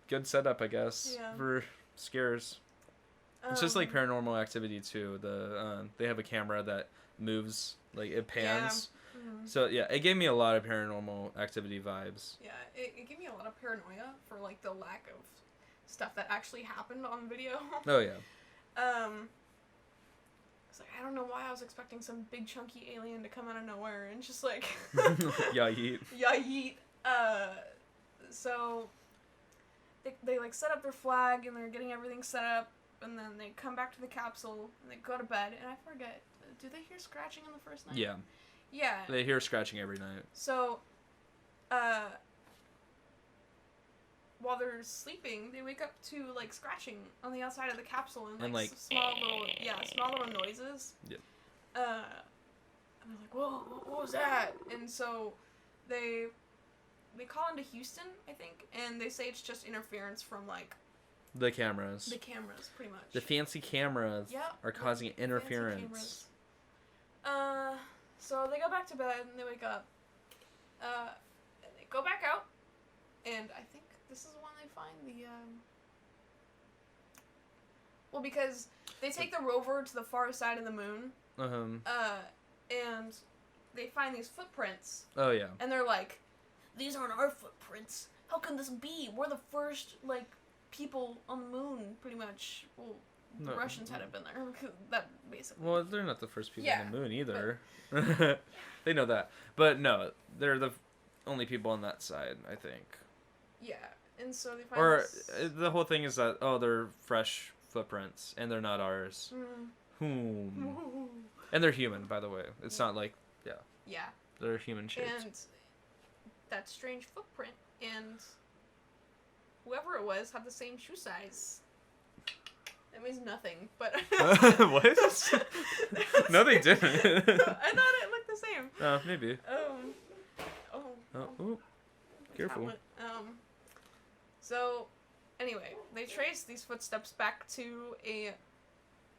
Speaker 1: good setup, I guess, for scares. It's just like Paranormal Activity too. They have a camera that moves, like it pans.
Speaker 2: Yeah. Mm-hmm.
Speaker 1: So yeah, it gave me a lot of Paranormal Activity vibes.
Speaker 2: Yeah, it gave me a lot of paranoia for like the lack of stuff that actually happened on video.
Speaker 1: Oh yeah.
Speaker 2: It's like I don't know why I was expecting some big chunky alien to come out of nowhere and just like
Speaker 1: Yeah, yeet.
Speaker 2: Yeah, yeet. So they like set up their flag and they're getting everything set up, and then they come back to the capsule and they go to bed, and I forget, do they hear scratching in the first night?
Speaker 1: Yeah.
Speaker 2: Yeah.
Speaker 1: They hear scratching every night.
Speaker 2: So, while they're sleeping, they wake up to like scratching on the outside of the capsule and like small little noises.
Speaker 1: Yep.
Speaker 2: And they're like, "Whoa, what was that?" And so they call into Houston, I think, and they say it's just interference from like
Speaker 1: the cameras.
Speaker 2: The cameras, pretty much.
Speaker 1: The fancy cameras are causing interference.
Speaker 2: So they go back to bed and they wake up. And they go back out, and I think this is when they find the well, because they take the rover to the far side of the moon. And they find these footprints.
Speaker 1: Oh yeah.
Speaker 2: And they're like, these aren't our footprints. How can this be? We're the first like people on the moon, pretty much. Well, the Russians hadn't been there. That basically.
Speaker 1: Well, they're not the first people on the moon either. They know that, but no, they're the only people on that side, I think.
Speaker 2: Yeah, and so they find.
Speaker 1: The whole thing is that they're fresh footprints and they're not ours. And they're human, by the way. It's not like
Speaker 2: Yeah.
Speaker 1: They're human shaped.
Speaker 2: And that strange footprint, and whoever it was had the same shoe size. That means nothing, but
Speaker 1: what? No, they didn't.
Speaker 2: I thought it looked the same.
Speaker 1: Maybe.
Speaker 2: Oh,
Speaker 1: careful.
Speaker 2: So, anyway, they trace these footsteps back to a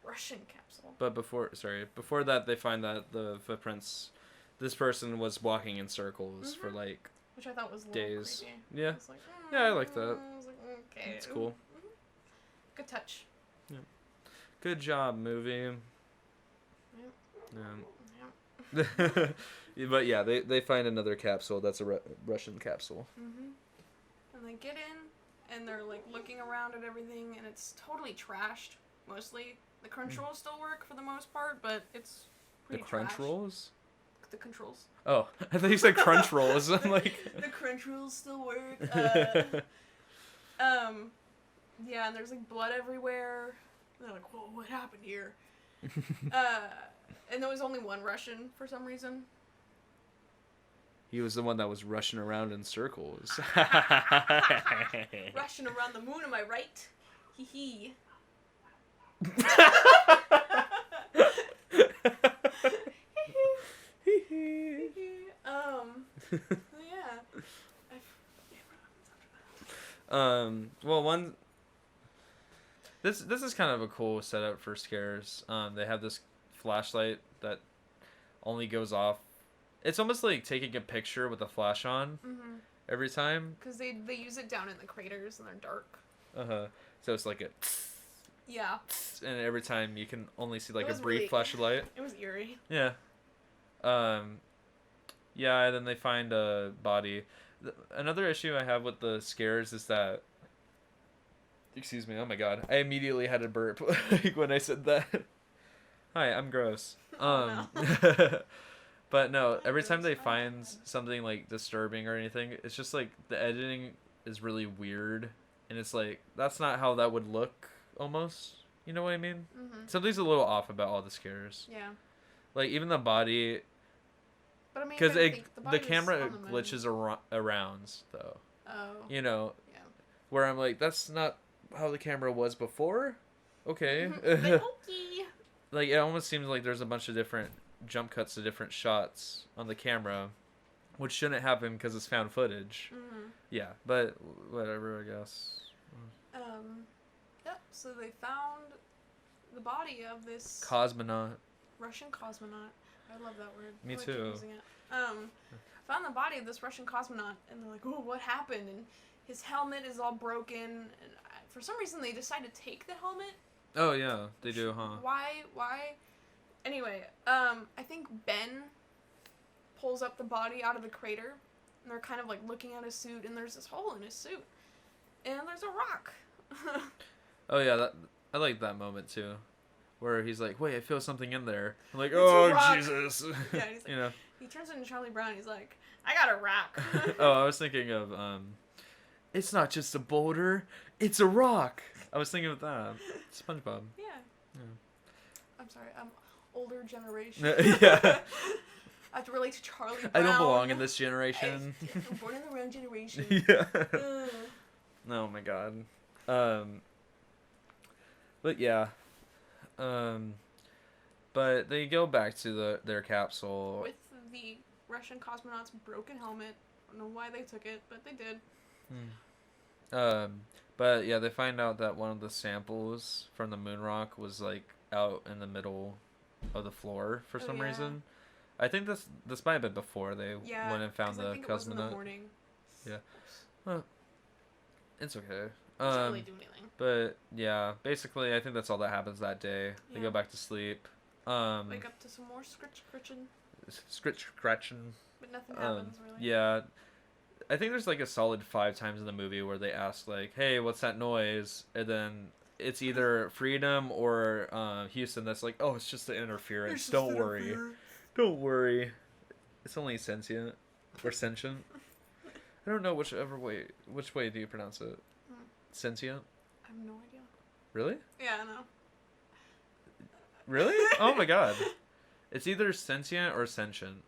Speaker 2: Russian capsule.
Speaker 1: But before that, they find that the footprints, this person was walking in circles for like
Speaker 2: which I thought was a
Speaker 1: days.
Speaker 2: Creepy.
Speaker 1: Yeah.
Speaker 2: I was like,
Speaker 1: Yeah, I like that.
Speaker 2: I was like, okay.
Speaker 1: It's cool.
Speaker 2: Mm-hmm. Good touch.
Speaker 1: Yeah. Good job, movie.
Speaker 2: Yep.
Speaker 1: Yeah. But yeah, they find another capsule. That's a Russian capsule.
Speaker 2: Mhm. And they get in, and they're like looking around at everything, and it's totally trashed. Mostly, the crunch rolls still work for the most part, but it's
Speaker 1: The
Speaker 2: pretty
Speaker 1: crunch
Speaker 2: trash.
Speaker 1: rolls?
Speaker 2: The controls.
Speaker 1: Oh, I thought you said crunch rolls. I'm like,
Speaker 2: The crunch rolls still work. Yeah, and there's like blood everywhere. And they're like, whoa, what happened here? And there was only one Russian for some reason.
Speaker 1: He was the one that was rushing around in circles.
Speaker 2: Rushing around the moon, am I right? Hee hee. Yeah.
Speaker 1: Well, one. This is kind of a cool setup for scares. They have this flashlight that only goes off. It's almost like taking a picture with a flash on every time.
Speaker 2: Because they use it down in the craters and they're dark.
Speaker 1: So it's like a.
Speaker 2: Yeah.
Speaker 1: And every time you can only see like
Speaker 2: It
Speaker 1: a
Speaker 2: was
Speaker 1: brief
Speaker 2: really-
Speaker 1: flash of light.
Speaker 2: It was eerie.
Speaker 1: Yeah. Yeah, and then they find a body. Another issue I have with the scares is that. Excuse me. Oh my god! I immediately had a burp like when I said that. Hi, I'm gross.
Speaker 2: Oh,
Speaker 1: But no,
Speaker 2: Hi,
Speaker 1: every time
Speaker 2: gross.
Speaker 1: they
Speaker 2: Oh,
Speaker 1: find
Speaker 2: God.
Speaker 1: something like disturbing or anything, it's just like the editing is really weird, and it's like that's not how that would look. Almost, you know what I mean? Something's a little off about all the scares.
Speaker 2: Yeah.
Speaker 1: Like even the body,
Speaker 2: But I mean,
Speaker 1: because
Speaker 2: you gotta think,
Speaker 1: the
Speaker 2: body was
Speaker 1: camera
Speaker 2: on the moon.
Speaker 1: glitches around though.
Speaker 2: Oh.
Speaker 1: You know,
Speaker 2: Yeah.
Speaker 1: where I'm like, that's not how the camera was before. Okay.
Speaker 2: Okay.
Speaker 1: Like it almost seems like there's a bunch of different jump cuts to different shots on the camera, which shouldn't happen because it's found footage. Yeah, but whatever, I guess.
Speaker 2: Yep. So they found the body of this
Speaker 1: Cosmonaut.
Speaker 2: Russian cosmonaut. I love that word.
Speaker 1: Me
Speaker 2: I like
Speaker 1: too.
Speaker 2: using it. Found the body of this Russian cosmonaut, and they're like, "Oh, what happened?" And his helmet is all broken. And for some reason, they decide to take the helmet.
Speaker 1: Oh yeah, they do, huh?
Speaker 2: Why? Anyway, I think Ben pulls up the body out of the crater, and they're kind of like looking at his suit, and there's this hole in his suit, and there's a rock.
Speaker 1: Oh yeah, I like that moment too, where he's like, "Wait, I feel something in there." I'm like,
Speaker 2: It's a
Speaker 1: "Oh
Speaker 2: rock."
Speaker 1: Jesus!"
Speaker 2: Yeah, he's like,
Speaker 1: You know.
Speaker 2: He turns into Charlie Brown. He's like, "I got a rock."
Speaker 1: Oh, I was thinking of it's not just a boulder, it's a rock. I was thinking of that. SpongeBob.
Speaker 2: Yeah.
Speaker 1: Yeah.
Speaker 2: I'm sorry. I'm older generation.
Speaker 1: Yeah.
Speaker 2: I have to relate to Charlie Brown.
Speaker 1: I don't belong in this generation.
Speaker 2: I'm born in the wrong generation.
Speaker 1: Yeah.
Speaker 2: Ugh.
Speaker 1: Oh my god. But yeah. But they go back to their capsule.
Speaker 2: With the Russian cosmonaut's broken helmet. I don't know why they took it, but they did.
Speaker 1: But yeah, they find out that one of the samples from the moon rock was like out in the middle of the floor for some
Speaker 2: yeah.
Speaker 1: reason. I think this might have been before they
Speaker 2: Yeah.
Speaker 1: went and found
Speaker 2: 'cause I
Speaker 1: the
Speaker 2: think it was in the
Speaker 1: cosmonaut.
Speaker 2: morning.
Speaker 1: Yeah. Well, it's okay.
Speaker 2: Doesn't really do anything.
Speaker 1: But yeah, basically, I think that's all that happens that day. They
Speaker 2: Yeah.
Speaker 1: go back to sleep.
Speaker 2: Wake up to some more scritching,
Speaker 1: Scratching.
Speaker 2: but nothing happens really.
Speaker 1: Yeah, I think there's like a solid 5 times in the movie where they ask like, "Hey, what's that noise?" And then it's either Freedom or Houston that's like, "Oh, it's just the interference. Don't worry. Don't worry. It's only sentient or sentient." I don't know which way do you pronounce it? Sentient?
Speaker 2: I have no idea.
Speaker 1: Really?
Speaker 2: Yeah, I know.
Speaker 1: Really? Oh my god. It's either sentient or sentient.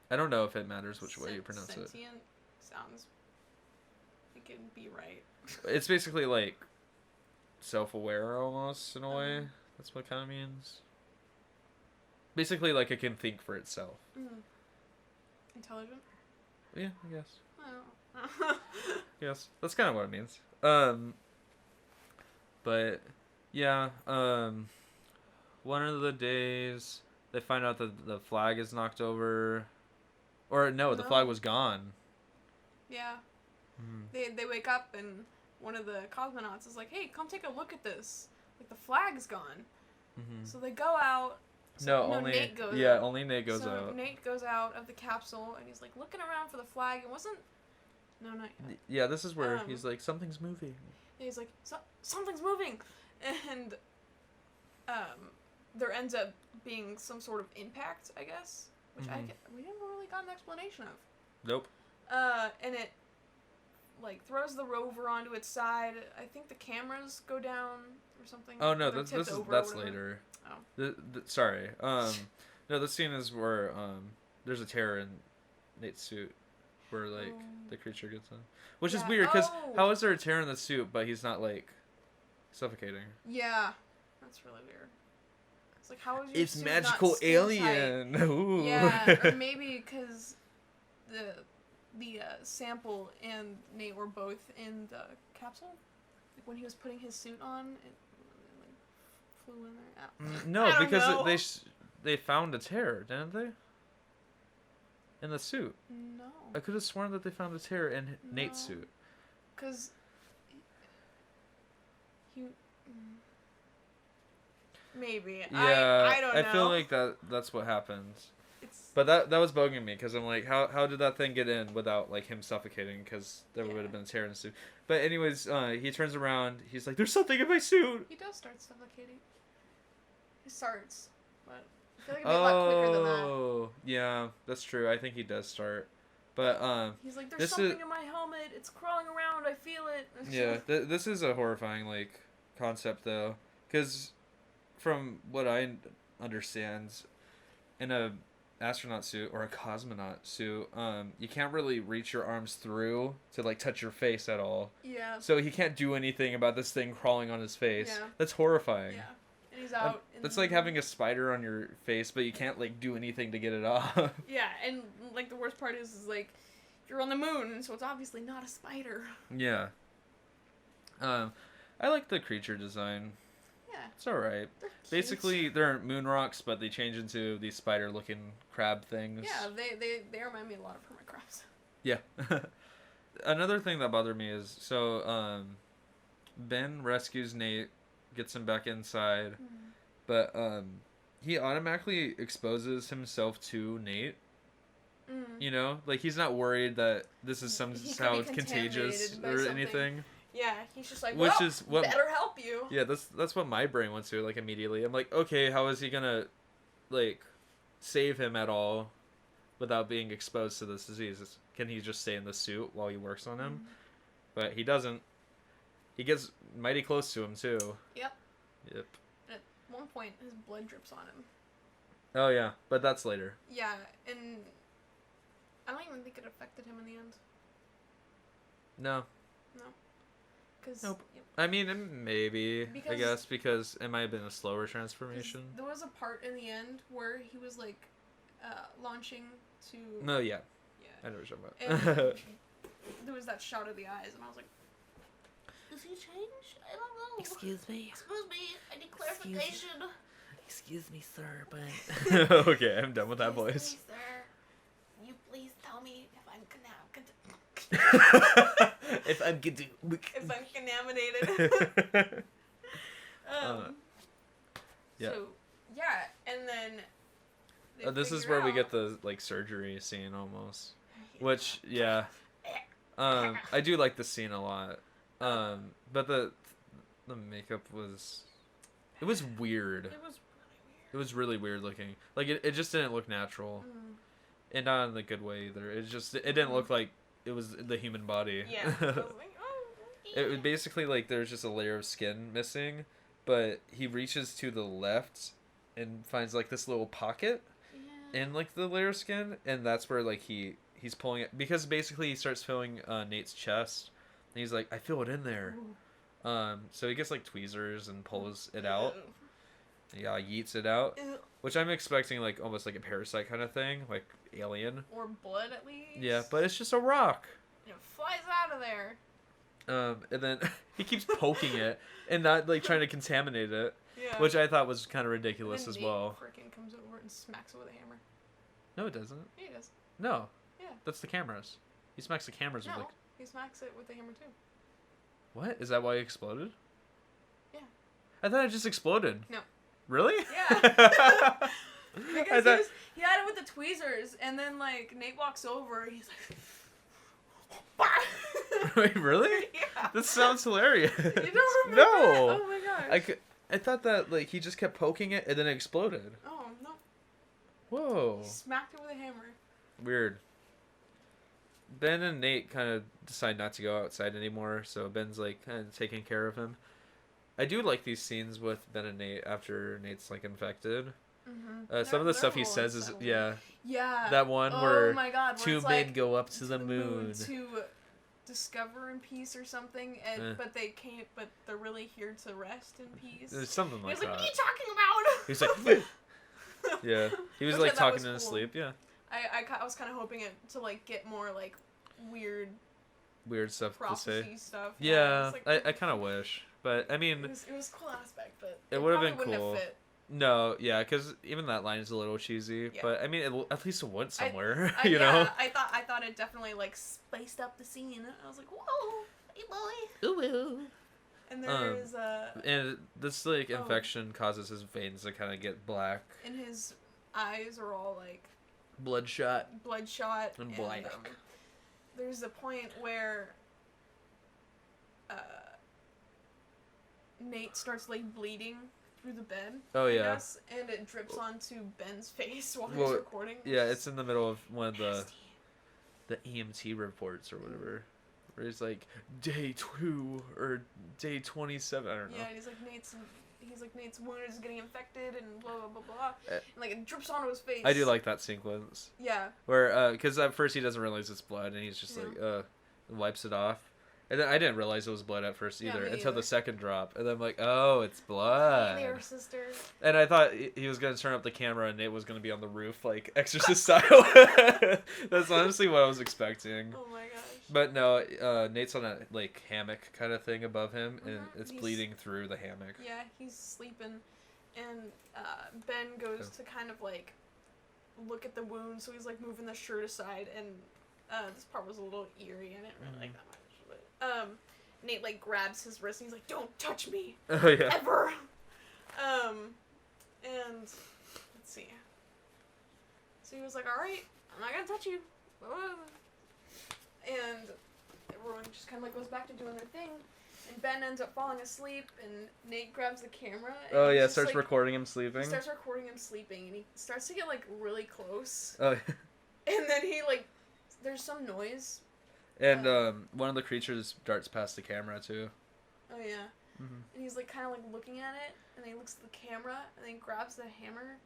Speaker 1: I don't know if it matters which way you pronounce it.
Speaker 2: Sentient sounds like it'd be right.
Speaker 1: It's basically like self-aware almost in a way.
Speaker 2: Uh-huh.
Speaker 1: That's what it kind of means. Basically like it can think for itself.
Speaker 2: Intelligent?
Speaker 1: Yeah, I guess.
Speaker 2: Oh.
Speaker 1: Yes. That's kind of what it means. But yeah, one of the days they find out that the flag is knocked over. Or no, the
Speaker 2: No.
Speaker 1: flag was gone.
Speaker 2: Yeah. They wake up and one of the cosmonauts is like, "Hey, come take a look at this. Like the flag's gone." So they go out
Speaker 1: No,
Speaker 2: No,
Speaker 1: only
Speaker 2: Nate goes
Speaker 1: yeah,
Speaker 2: out.
Speaker 1: only Nate goes
Speaker 2: so
Speaker 1: out.
Speaker 2: Nate goes out of the capsule and he's like looking around for the flag. It wasn't. No, not yet.
Speaker 1: Yeah, this is where
Speaker 2: Um,
Speaker 1: he's like, something's moving.
Speaker 2: And he's like, something's moving, and there ends up being some sort of impact, I guess, which we never really got an explanation of.
Speaker 1: Nope.
Speaker 2: And it like throws the rover onto its side. I think the cameras go down or something.
Speaker 1: Oh no,
Speaker 2: They're tipped over or
Speaker 1: that's
Speaker 2: whatever.
Speaker 1: later.
Speaker 2: Oh.
Speaker 1: Sorry. No, the scene is where there's a tear in Nate's suit, where like the creature gets in, which is
Speaker 2: Yeah.
Speaker 1: weird because
Speaker 2: Oh.
Speaker 1: how is there a tear in the suit but he's not like suffocating?
Speaker 2: Yeah, that's really weird. It's like, how is your
Speaker 1: It's
Speaker 2: suit
Speaker 1: magical
Speaker 2: not skin tight?
Speaker 1: alien. Ooh.
Speaker 2: Yeah, or maybe because the sample and Nate were both in the capsule. Like when he was putting his suit on, it like flew in there. I
Speaker 1: No,
Speaker 2: don't
Speaker 1: because
Speaker 2: know.
Speaker 1: they found a tear, didn't they? In the suit.
Speaker 2: No,
Speaker 1: I could have sworn that they found a tear in Nate's
Speaker 2: No.
Speaker 1: suit.
Speaker 2: because he. Maybe.
Speaker 1: Yeah,
Speaker 2: I don't know.
Speaker 1: I feel like that's what happens.
Speaker 2: It's
Speaker 1: But that was bugging me because I'm like, how did that thing get in without like him suffocating? Because there would have been a tear in the suit. But anyways, he turns around. He's like, "There's something in my suit."
Speaker 2: he does start suffocating. He starts, but I feel like it'd be a lot quicker than that.
Speaker 1: Oh, yeah, that's true. I think he does start. But
Speaker 2: He's like, "There's
Speaker 1: this
Speaker 2: something
Speaker 1: is-
Speaker 2: in my helmet. It's crawling around. I feel it."
Speaker 1: yeah, this is a horrifying like concept though, because from what I understand, in a astronaut suit or a cosmonaut suit, you can't really reach your arms through to like touch your face at all.
Speaker 2: Yeah.
Speaker 1: So he can't do anything about this thing crawling on his face.
Speaker 2: Yeah.
Speaker 1: That's horrifying.
Speaker 2: Yeah. And he's out.
Speaker 1: That's like having a spider on your face, but you can't like do anything to get it off.
Speaker 2: Yeah, and like the worst part is like you're on the moon, so it's obviously not a spider.
Speaker 1: Yeah. I like the creature design.
Speaker 2: Yeah.
Speaker 1: It's alright.
Speaker 2: They're cute.
Speaker 1: Basically, they're moon rocks, but they change into these spider-looking crab things.
Speaker 2: Yeah, they remind me a lot of permacrabs.
Speaker 1: Yeah. Another thing that bothered me is Ben rescues Nate, gets him back inside, but he automatically exposes himself to Nate. You know, like he's not worried that this is
Speaker 2: He could
Speaker 1: somehow
Speaker 2: be
Speaker 1: contagious
Speaker 2: contaminated by
Speaker 1: or
Speaker 2: something.
Speaker 1: anything.
Speaker 2: Yeah, he's just like,
Speaker 1: Which
Speaker 2: well,
Speaker 1: is what-
Speaker 2: better help you.
Speaker 1: Yeah, that's what my brain went to like immediately. I'm like, okay, how is he gonna like save him at all without being exposed to this disease? Can he just stay in the suit while he works on him? But he doesn't. He gets mighty close to him too.
Speaker 2: Yep.
Speaker 1: Yep.
Speaker 2: At one point, his blood drips on him.
Speaker 1: Oh yeah, but that's later.
Speaker 2: Yeah, and I don't even think it affected him in the end.
Speaker 1: No,
Speaker 2: Cause,
Speaker 1: Nope.
Speaker 2: yep.
Speaker 1: I mean maybe I
Speaker 2: Because-
Speaker 1: guess because it might have been a slower transformation.
Speaker 2: There was a part in the end where he was like launching to.
Speaker 1: No, yeah,
Speaker 2: Yeah.
Speaker 1: I know what you're talking
Speaker 2: And
Speaker 1: about.
Speaker 2: there was that shot of the eyes, and I was like, "Does he change? I don't know."
Speaker 3: Excuse me.
Speaker 2: Excuse me. I need
Speaker 3: Excuse me.
Speaker 2: clarification.
Speaker 3: Excuse me, sir, but
Speaker 1: Okay, I'm done with that
Speaker 2: Excuse
Speaker 1: voice.
Speaker 2: me, sir. You please tell me if I'm
Speaker 1: If I'm good
Speaker 2: if I'm contaminated.
Speaker 1: yeah.
Speaker 2: So yeah, and then. they
Speaker 1: This is
Speaker 2: figure
Speaker 1: where we
Speaker 2: out-
Speaker 1: get the like surgery scene almost, which yeah, I do like the scene a lot, but the makeup was weird.
Speaker 2: It was really weird.
Speaker 1: It was really weird looking. Like it just didn't look natural, and not in the good way either. It didn't look like it was the human body.
Speaker 2: Yeah. I was like, oh.
Speaker 1: It was basically like there's just a layer of skin missing, but he reaches to the left and finds like this little pocket
Speaker 2: Yeah.
Speaker 1: in like the layer of skin, and that's where like he's pulling it, because basically he starts feeling Nate's chest, and he's like, I feel it in there. So he gets like tweezers and pulls it out. Yeah, yeets it out,
Speaker 2: Ew.
Speaker 1: which I'm expecting like almost like a parasite kind of thing, like alien.
Speaker 2: Or blood at least.
Speaker 1: Yeah, but it's just a rock.
Speaker 2: It flies out of there.
Speaker 1: And then he keeps poking it and not like trying to contaminate it,
Speaker 2: Yeah.
Speaker 1: which I thought was kind of
Speaker 2: And
Speaker 1: ridiculous
Speaker 2: then
Speaker 1: as
Speaker 2: Nate
Speaker 1: well.
Speaker 2: freaking comes over and smacks it with a hammer.
Speaker 1: No, it doesn't.
Speaker 2: Yeah, he does.
Speaker 1: No.
Speaker 2: Yeah.
Speaker 1: That's the cameras. He smacks the cameras with
Speaker 2: No,
Speaker 1: like.
Speaker 2: he smacks it with a hammer too.
Speaker 1: What? Is that why he exploded?
Speaker 2: Yeah.
Speaker 1: I thought it just exploded.
Speaker 2: No.
Speaker 1: Really?
Speaker 2: Yeah.
Speaker 1: I
Speaker 2: Because
Speaker 1: thought-
Speaker 2: he had it with the tweezers, and then like Nate walks over, he's like,
Speaker 1: Wait, really?
Speaker 2: Yeah.
Speaker 1: This sounds hilarious.
Speaker 2: You don't remember
Speaker 1: No.
Speaker 2: that? Oh my gosh.
Speaker 1: I thought that like he just kept poking it and then it exploded.
Speaker 2: Oh no.
Speaker 1: Whoa.
Speaker 2: He smacked it with a hammer.
Speaker 1: Weird. Ben and Nate kind of decide not to go outside anymore, so Ben's like kind of taking care of him. I do like these scenes with Ben and Nate after Nate's like infected.
Speaker 2: Mm-hmm.
Speaker 1: Some of the stuff he says is yeah,
Speaker 2: Yeah.
Speaker 1: that one
Speaker 2: Oh
Speaker 1: where
Speaker 2: my god. Where
Speaker 1: two
Speaker 2: it's
Speaker 1: men
Speaker 2: like,
Speaker 1: go up to the moon.
Speaker 2: to discover in peace or something, and
Speaker 1: Eh.
Speaker 2: but they can't. But they're really here to rest in peace.
Speaker 1: There's something
Speaker 2: He
Speaker 1: like
Speaker 2: was like,
Speaker 1: that.
Speaker 2: "What are you talking about?"
Speaker 1: He's like, yeah. He was
Speaker 2: Which I
Speaker 1: like
Speaker 2: thought
Speaker 1: talking
Speaker 2: was
Speaker 1: in his
Speaker 2: cool.
Speaker 1: sleep. Yeah.
Speaker 2: I was kind of hoping it to like get more like weird
Speaker 1: Weird stuff to say.
Speaker 2: prophecy stuff.
Speaker 1: Yeah,
Speaker 2: it was, like,
Speaker 1: I kind of wish, but I mean,
Speaker 2: it was a cool aspect, but
Speaker 1: It would've
Speaker 2: probably
Speaker 1: been
Speaker 2: wouldn't
Speaker 1: cool.
Speaker 2: Have fit.
Speaker 1: no, yeah, because even that line is a little cheesy.
Speaker 2: Yeah.
Speaker 1: But I mean, at least it went somewhere,
Speaker 2: I,
Speaker 1: you
Speaker 2: yeah,
Speaker 1: know.
Speaker 2: I thought it definitely like spiced up the scene. I was like, whoa, hey boy.
Speaker 3: Ooh, ooh.
Speaker 2: And there's
Speaker 1: And this like
Speaker 2: Oh.
Speaker 1: infection causes his veins to kind of get black,
Speaker 2: and his eyes are all like
Speaker 1: bloodshot.
Speaker 2: bloodshot
Speaker 1: And black.
Speaker 2: There's a point where Nate starts like bleeding through the bed.
Speaker 1: Oh,
Speaker 2: I
Speaker 1: yeah.
Speaker 2: guess, and it drips onto Ben's face while
Speaker 1: Well,
Speaker 2: he's recording.
Speaker 1: Yeah, it's in the middle of one of
Speaker 2: Nasty.
Speaker 1: the EMT reports or whatever, where it's like day 2 or day 27. I don't know.
Speaker 2: Yeah, he's like Nate's wound is getting infected and blah blah blah blah.
Speaker 1: Uh,
Speaker 2: And, like it drips onto his face.
Speaker 1: I do like that sequence
Speaker 2: Yeah.
Speaker 1: where because at first he doesn't realize it's blood and he's just
Speaker 2: Yeah.
Speaker 1: like wipes it off. And then I didn't realize it was blood at first
Speaker 2: Yeah,
Speaker 1: either
Speaker 2: me
Speaker 1: until
Speaker 2: either.
Speaker 1: the second drop, and then I'm like, oh, it's blood.
Speaker 2: Hey there, sister.
Speaker 1: And I thought he was gonna turn up the camera and Nate was gonna be on the roof like Exorcist style. That's honestly what I was expecting.
Speaker 2: Oh my gosh.
Speaker 1: But no, Nate's on a like hammock kind of thing above him, and
Speaker 2: Mhm,
Speaker 1: it's
Speaker 2: he's-
Speaker 1: bleeding through the hammock.
Speaker 2: Yeah, he's sleeping, and Ben goes to kind of like look at the wound, so he's like moving the shirt aside, and this part was a little eerie. I didn't really like that much, but Nate like grabs his wrist and he's like, "Don't touch me,
Speaker 1: Oh yeah.
Speaker 2: ever." And let's see. So he was like, "All right, I'm not gonna touch you," and everyone just kind of like goes back to doing their thing. And Ben ends up falling asleep, and Nate grabs the camera. And
Speaker 1: Oh
Speaker 2: he's
Speaker 1: yeah,
Speaker 2: just,
Speaker 1: starts
Speaker 2: like,
Speaker 1: recording him
Speaker 2: He
Speaker 1: sleeping.
Speaker 2: starts recording him sleeping, and he starts to get like really close.
Speaker 1: Oh,
Speaker 2: And then he like, there's some noise.
Speaker 1: and one of the creatures darts past the camera too.
Speaker 2: Oh yeah.
Speaker 1: Mm-hmm.
Speaker 2: And he's like kind of like looking at it, and then he looks at the camera, and then he grabs the hammer.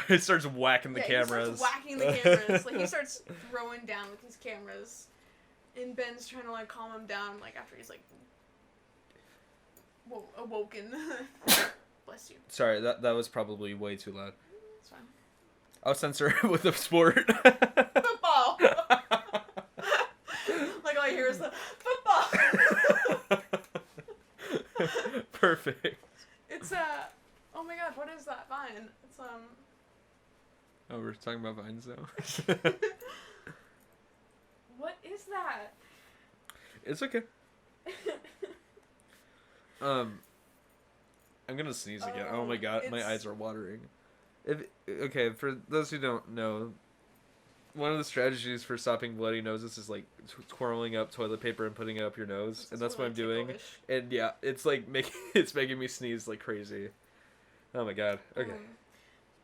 Speaker 1: It starts whacking the
Speaker 2: Yeah,
Speaker 1: cameras.
Speaker 2: He starts whacking the cameras. Like he starts throwing down with these cameras, and Ben's trying to like calm him down. Like after he's like, awoken. Bless you.
Speaker 1: Sorry, that was probably way too loud.
Speaker 2: It's fine.
Speaker 1: I'll censor it with the sport.
Speaker 2: Football. Like all I hear is the football.
Speaker 1: Perfect.
Speaker 2: It's oh my god, what is that vine? It's
Speaker 1: Oh, we're talking about vines now.
Speaker 2: what is that?
Speaker 1: It's okay. I'm gonna sneeze again. Oh my god, my
Speaker 2: It's-
Speaker 1: eyes are watering. Okay, for those who don't know, one of the strategies for stopping bloody noses is like twirling up toilet paper and putting it up your nose, and that's what I'm doing.
Speaker 2: ticklish.
Speaker 1: And yeah, it's like making me sneeze like crazy. Oh my god. Okay.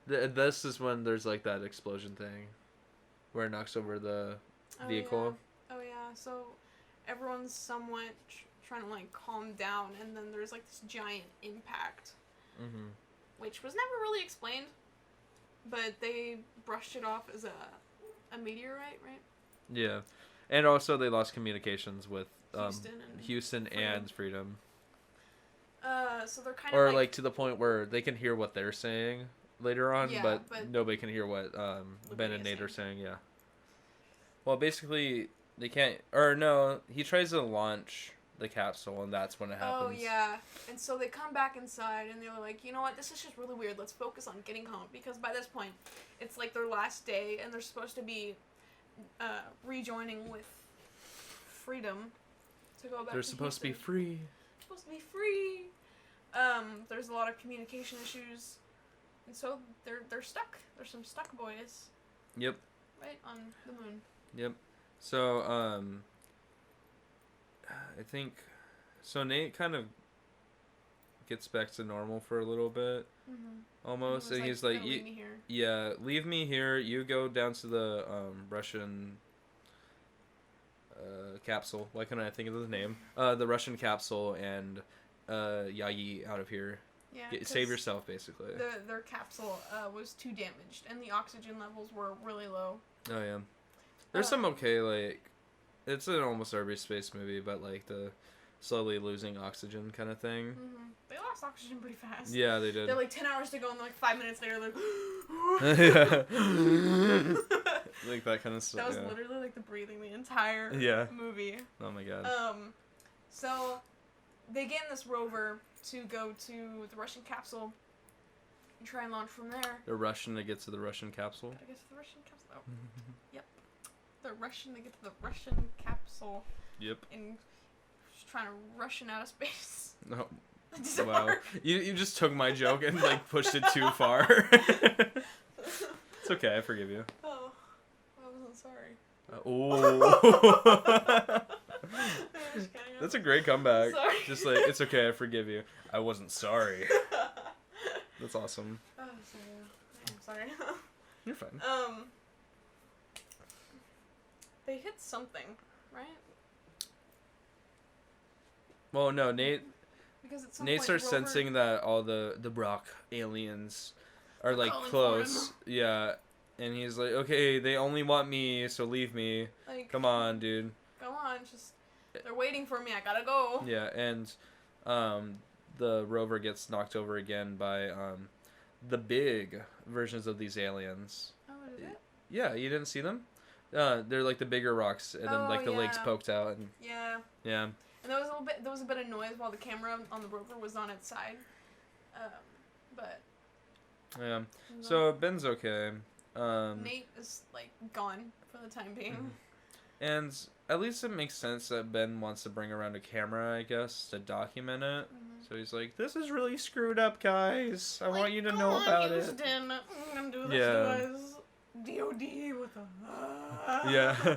Speaker 1: This is when there's like that explosion thing, where it knocks over the vehicle.
Speaker 2: Oh yeah. So everyone's somewhat trying to like calm down, and then there's like this giant impact,
Speaker 1: Mm-hmm.
Speaker 2: which was never really explained, but they brushed it off as a meteorite, right?
Speaker 1: Yeah, and also they lost communications with
Speaker 2: Houston and
Speaker 1: and Freedom.
Speaker 2: So they're kind
Speaker 1: Or
Speaker 2: of
Speaker 1: like to the point where they can hear what they're saying later on,
Speaker 2: Yeah,
Speaker 1: but
Speaker 2: but
Speaker 1: nobody can hear what Ben
Speaker 2: Liberty
Speaker 1: and
Speaker 2: is
Speaker 1: Nate are saying. Yeah. Well, basically they can't. Or no, he tries to launch the capsule, and that's when it happens.
Speaker 2: Oh yeah, and so they come back inside, and they're like, you know what? This is just really weird. Let's focus on getting home, because by this point, it's like their last day, and they're supposed to be rejoining with Freedom to go back.
Speaker 1: They're
Speaker 2: to
Speaker 1: supposed to be
Speaker 2: Houston.
Speaker 1: free.
Speaker 2: Supposed to be free. There's a lot of communication issues. And so they're stuck. There's some stuck boys
Speaker 1: Yep.
Speaker 2: right on the moon.
Speaker 1: Yep. So I think so. Nate kind of gets back to normal for a little bit, almost, and he's like,
Speaker 2: leave me here.
Speaker 1: "Yeah, leave me here. You go down to the Russian capsule. Why couldn't I think of the name? The Russian capsule, and Yayi out of here.
Speaker 2: Yeah,
Speaker 1: Save yourself, basically.
Speaker 2: Their capsule was too damaged, and the oxygen levels were really low.
Speaker 1: Oh yeah, there's some okay, like, it's an almost every space movie, but like the slowly losing oxygen kind of thing.
Speaker 2: They lost oxygen pretty fast.
Speaker 1: Yeah, they did.
Speaker 2: They're like 10 hours to go, and like 5 minutes later, they're
Speaker 1: like that kind of stuff.
Speaker 2: That was literally like the breathing the entire movie.
Speaker 1: Oh my god.
Speaker 2: So they get in this rover to go to the Russian capsule and try and launch from there.
Speaker 1: They're rushing to get to the Russian capsule.
Speaker 2: Gotta get to the Russian capsule. Oh. Yep. They're rushing to get to the Russian capsule.
Speaker 1: Yep.
Speaker 2: And just trying to Russian out of space.
Speaker 1: No. Wow. You just took my joke and like pushed it too far. It's okay, I forgive you.
Speaker 2: Oh, I wasn't sorry.
Speaker 1: Oh. That's a great comeback.
Speaker 2: Sorry.
Speaker 1: Just like, it's okay, I forgive you. I wasn't sorry. That's awesome.
Speaker 2: Oh, sorry. I'm sorry.
Speaker 1: You're fine.
Speaker 2: They hit something, right?
Speaker 1: Well, no, Nate.
Speaker 2: Because at some
Speaker 1: Nate
Speaker 2: point,
Speaker 1: starts
Speaker 2: Rover,
Speaker 1: sensing that all the Brock aliens are like
Speaker 2: calling for
Speaker 1: close. Yeah. And he's like, okay, they only want me, so leave me.
Speaker 2: like,
Speaker 1: Come on, dude.
Speaker 2: Come on, just they're waiting for me. I gotta go.
Speaker 1: Yeah, and the rover gets knocked over again by the big versions of these aliens.
Speaker 2: Oh, is it?
Speaker 1: Yeah, you didn't see them? They're like the bigger rocks, and then like the legs poked out, and
Speaker 2: Yeah.
Speaker 1: yeah.
Speaker 2: And there was a bit of noise while the camera on the rover was on its side. But
Speaker 1: Yeah. So Ben's okay.
Speaker 2: Nate is like gone for the time being.
Speaker 1: And at least it makes sense that Ben wants to bring around a camera, I guess, to document it. So he's like, "This is really screwed up, guys. I want you to know about it."
Speaker 2: I'm gonna do this
Speaker 1: Yeah.
Speaker 2: to us. DOD with a.
Speaker 1: Yeah.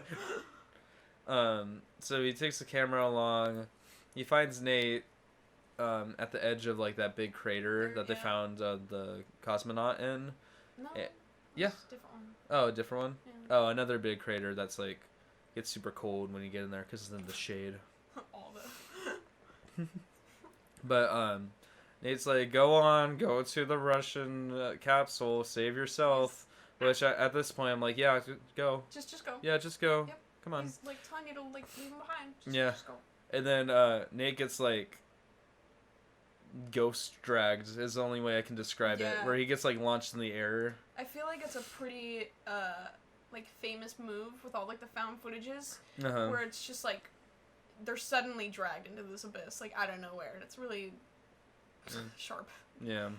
Speaker 1: So he takes the camera along. He finds Nate at the edge of like that big crater that they found the cosmonaut in.
Speaker 2: No.
Speaker 1: Yeah.
Speaker 2: It's a different one.
Speaker 1: Oh, a different one?
Speaker 2: Yeah.
Speaker 1: Oh, another big crater that's like gets super cold when you get in there because it's in the shade.
Speaker 2: All the.
Speaker 1: But Nate's like, go to the Russian capsule, save yourself. Which at this point I'm like, yeah, go.
Speaker 2: Just go.
Speaker 1: Yeah, just go.
Speaker 2: Yep.
Speaker 1: Come on.
Speaker 2: He's like telling you to like leave him behind. Just go.
Speaker 1: And then Nate gets like ghost dragged is the only way I can describe it. Where he gets like launched in the air.
Speaker 2: I feel like it's a pretty like famous move with all like the found footages where it's just like they're suddenly dragged into this abyss like out of nowhere, and it's really sharp.
Speaker 1: Yeah.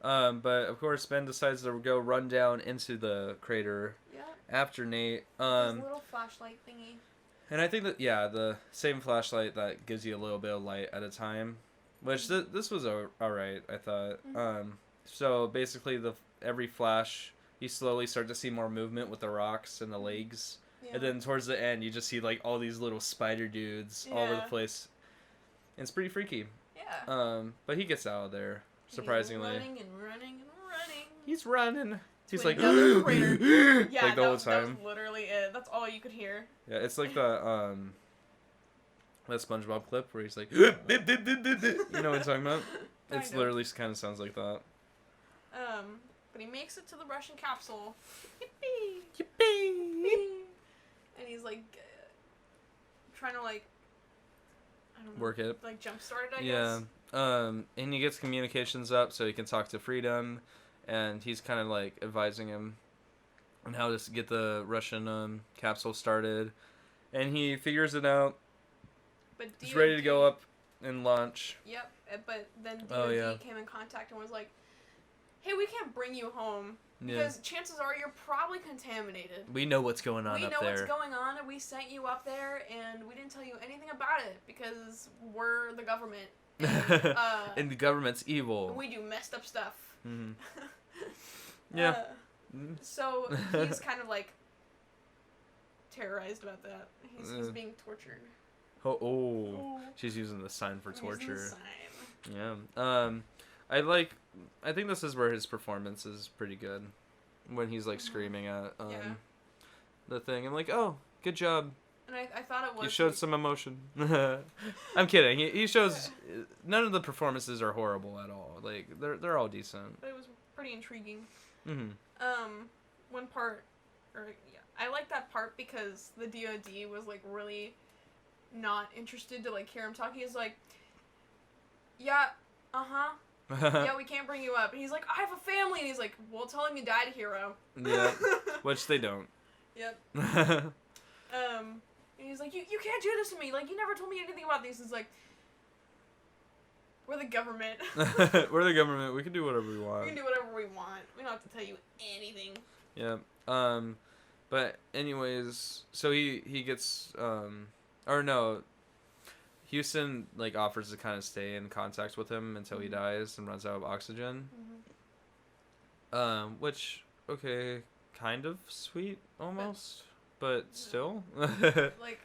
Speaker 1: But of course Ben decides to go run down into the crater after Nate.
Speaker 2: His little flashlight thingy.
Speaker 1: And I think that the same flashlight that gives you a little bit of light at a time, which this was alright, I thought. So basically every flash you slowly start to see more movement with the rocks and the legs. Yeah. And then towards the end you just see like all these little spider dudes all over the place. And it's pretty freaky.
Speaker 2: Yeah.
Speaker 1: But he gets out of there, surprisingly.
Speaker 2: He's running.
Speaker 1: He's running. He's like,
Speaker 2: another crater. Yeah,
Speaker 1: like the whole time.
Speaker 2: That was literally it. That's all you could hear.
Speaker 1: Yeah, it's like the that SpongeBob clip where he's like, you know what I'm talking about? It's literally kind of sounds like that.
Speaker 2: But he makes it to the Russian capsule.
Speaker 1: Yippee!
Speaker 2: And he's like trying to like I don't know,
Speaker 1: work it.
Speaker 2: like jumpstart it, I guess.
Speaker 1: And he gets communications up so he can talk to Freedom, and he's kind of like advising him on how to get the Russian capsule started, and he figures it out.
Speaker 2: But
Speaker 1: he's ready to go up and launch.
Speaker 2: Yep, but then DOD came in contact and was like, "Hey, we can't bring you home because chances are you're probably contaminated.
Speaker 1: We know what's going on up there.
Speaker 2: We know what's going on, and we sent you up there, and we didn't tell you anything about it because we're the government."
Speaker 1: And the government's evil.
Speaker 2: And we do messed up stuff.
Speaker 1: Mm-hmm. Yeah. Mm.
Speaker 2: So he's kind of like terrorized about that. He's being tortured.
Speaker 1: Oh,
Speaker 2: Ooh.
Speaker 1: she's using the sign for
Speaker 2: He's using the
Speaker 1: torture.
Speaker 2: sign.
Speaker 1: Yeah. I think this is where his performance is pretty good. When he's like screaming at
Speaker 2: Yeah.
Speaker 1: the thing. I'm like, oh, good job.
Speaker 2: And I thought it was.
Speaker 1: You showed some emotion. I'm kidding. He shows none of the performances are horrible at all. Like they're all decent.
Speaker 2: But it was pretty intriguing.
Speaker 1: Mhm.
Speaker 2: One part, I like that part because the DoD was like really not interested to like hear him talk. He was like, yeah, yeah, we can't bring you up. And he's like, I have a family. And he's like, well, tell him you died a hero.
Speaker 1: Yeah. Which they don't.
Speaker 2: Yep. And he's like, you can't do this to me. Like, you never told me anything about these. He's like, we're the government.
Speaker 1: We're the government. We can do whatever we
Speaker 2: We
Speaker 1: want.
Speaker 2: can do whatever we want. We don't have to tell you anything.
Speaker 1: Yeah. But anyways, so he gets or no, Houston like offers to kind of stay in contact with him until he dies and runs out of oxygen. Which okay, kind of sweet almost, but still.
Speaker 2: Like,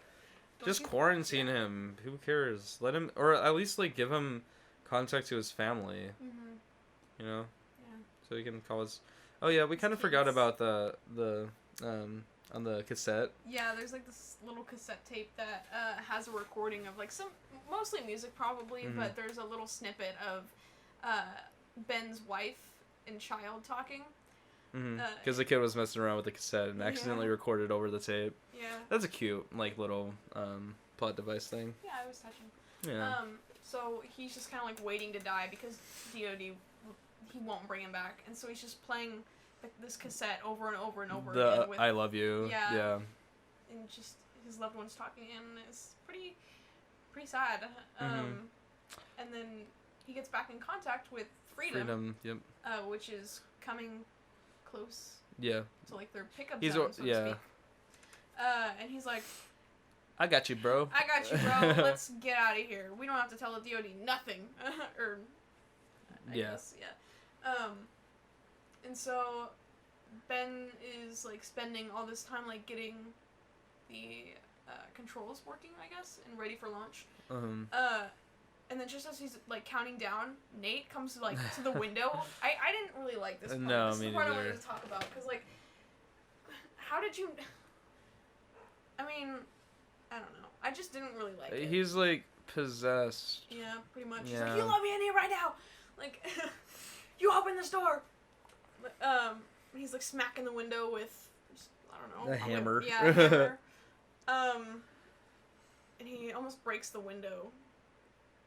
Speaker 1: Just quarantine him. Who cares? Let him, or at least like give him contact to his family. You know.
Speaker 2: Yeah.
Speaker 1: So he can call his. Oh yeah, we kind of forgot about the on the cassette.
Speaker 2: Yeah, there's like this little cassette tape that has a recording of like some mostly music probably, but there's a little snippet of Ben's wife and child talking.
Speaker 1: Because the kid was messing around with the cassette and accidentally recorded over the tape.
Speaker 2: Yeah.
Speaker 1: That's a cute like little plot device thing.
Speaker 2: Yeah, it was touching.
Speaker 1: Yeah.
Speaker 2: So he's just kind of like waiting to die because DoD, he won't bring him back, and so he's just playing this cassette over and over and over again with
Speaker 1: I love you. Yeah.
Speaker 2: and just his loved ones talking, and it's pretty sad. And then he gets back in contact with Freedom.
Speaker 1: Yep.
Speaker 2: Which is coming close
Speaker 1: Yeah.
Speaker 2: to like their pickup
Speaker 1: He's
Speaker 2: zone, so to
Speaker 1: yeah.
Speaker 2: speak. And he's like,
Speaker 1: I got you, bro.
Speaker 2: I got you, bro. Let's get out of here. We don't have to tell the DoD nothing. Or, I guess, yeah. And so Ben is like spending all this time like getting the controls working, I guess, and ready for launch. And then just as he's like counting down, Nate comes like to the window. I didn't really like this part.
Speaker 1: No,
Speaker 2: This is
Speaker 1: me
Speaker 2: the part I
Speaker 1: neither.
Speaker 2: wanted to talk about because like, how did you? I mean, I don't know. I just didn't really like it.
Speaker 1: He's like possessed.
Speaker 2: Yeah, pretty much. He's
Speaker 1: Yeah.
Speaker 2: like, you let me in here right now. Like, you open this door. He's like smacking the window with, I don't know.
Speaker 1: A hammer.
Speaker 2: Yeah, a hammer. And he almost breaks the window.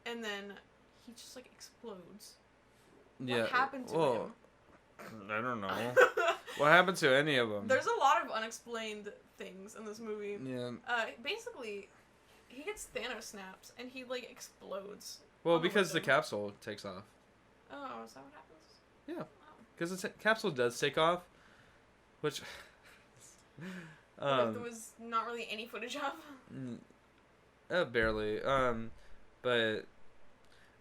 Speaker 2: And then he just like explodes.
Speaker 1: Yeah.
Speaker 2: What happened to
Speaker 1: Whoa.
Speaker 2: him?
Speaker 1: I don't know. What happened to any of them?
Speaker 2: There's a lot of unexplained things in this movie.
Speaker 1: Yeah.
Speaker 2: Basically, he gets Thanos snaps and he like explodes.
Speaker 1: Well,
Speaker 2: on the
Speaker 1: because the
Speaker 2: window.
Speaker 1: capsule takes off.
Speaker 2: Oh, is that what happens?
Speaker 1: Yeah. Because the capsule does take off, which.
Speaker 2: There was not really any footage of.
Speaker 1: Barely. But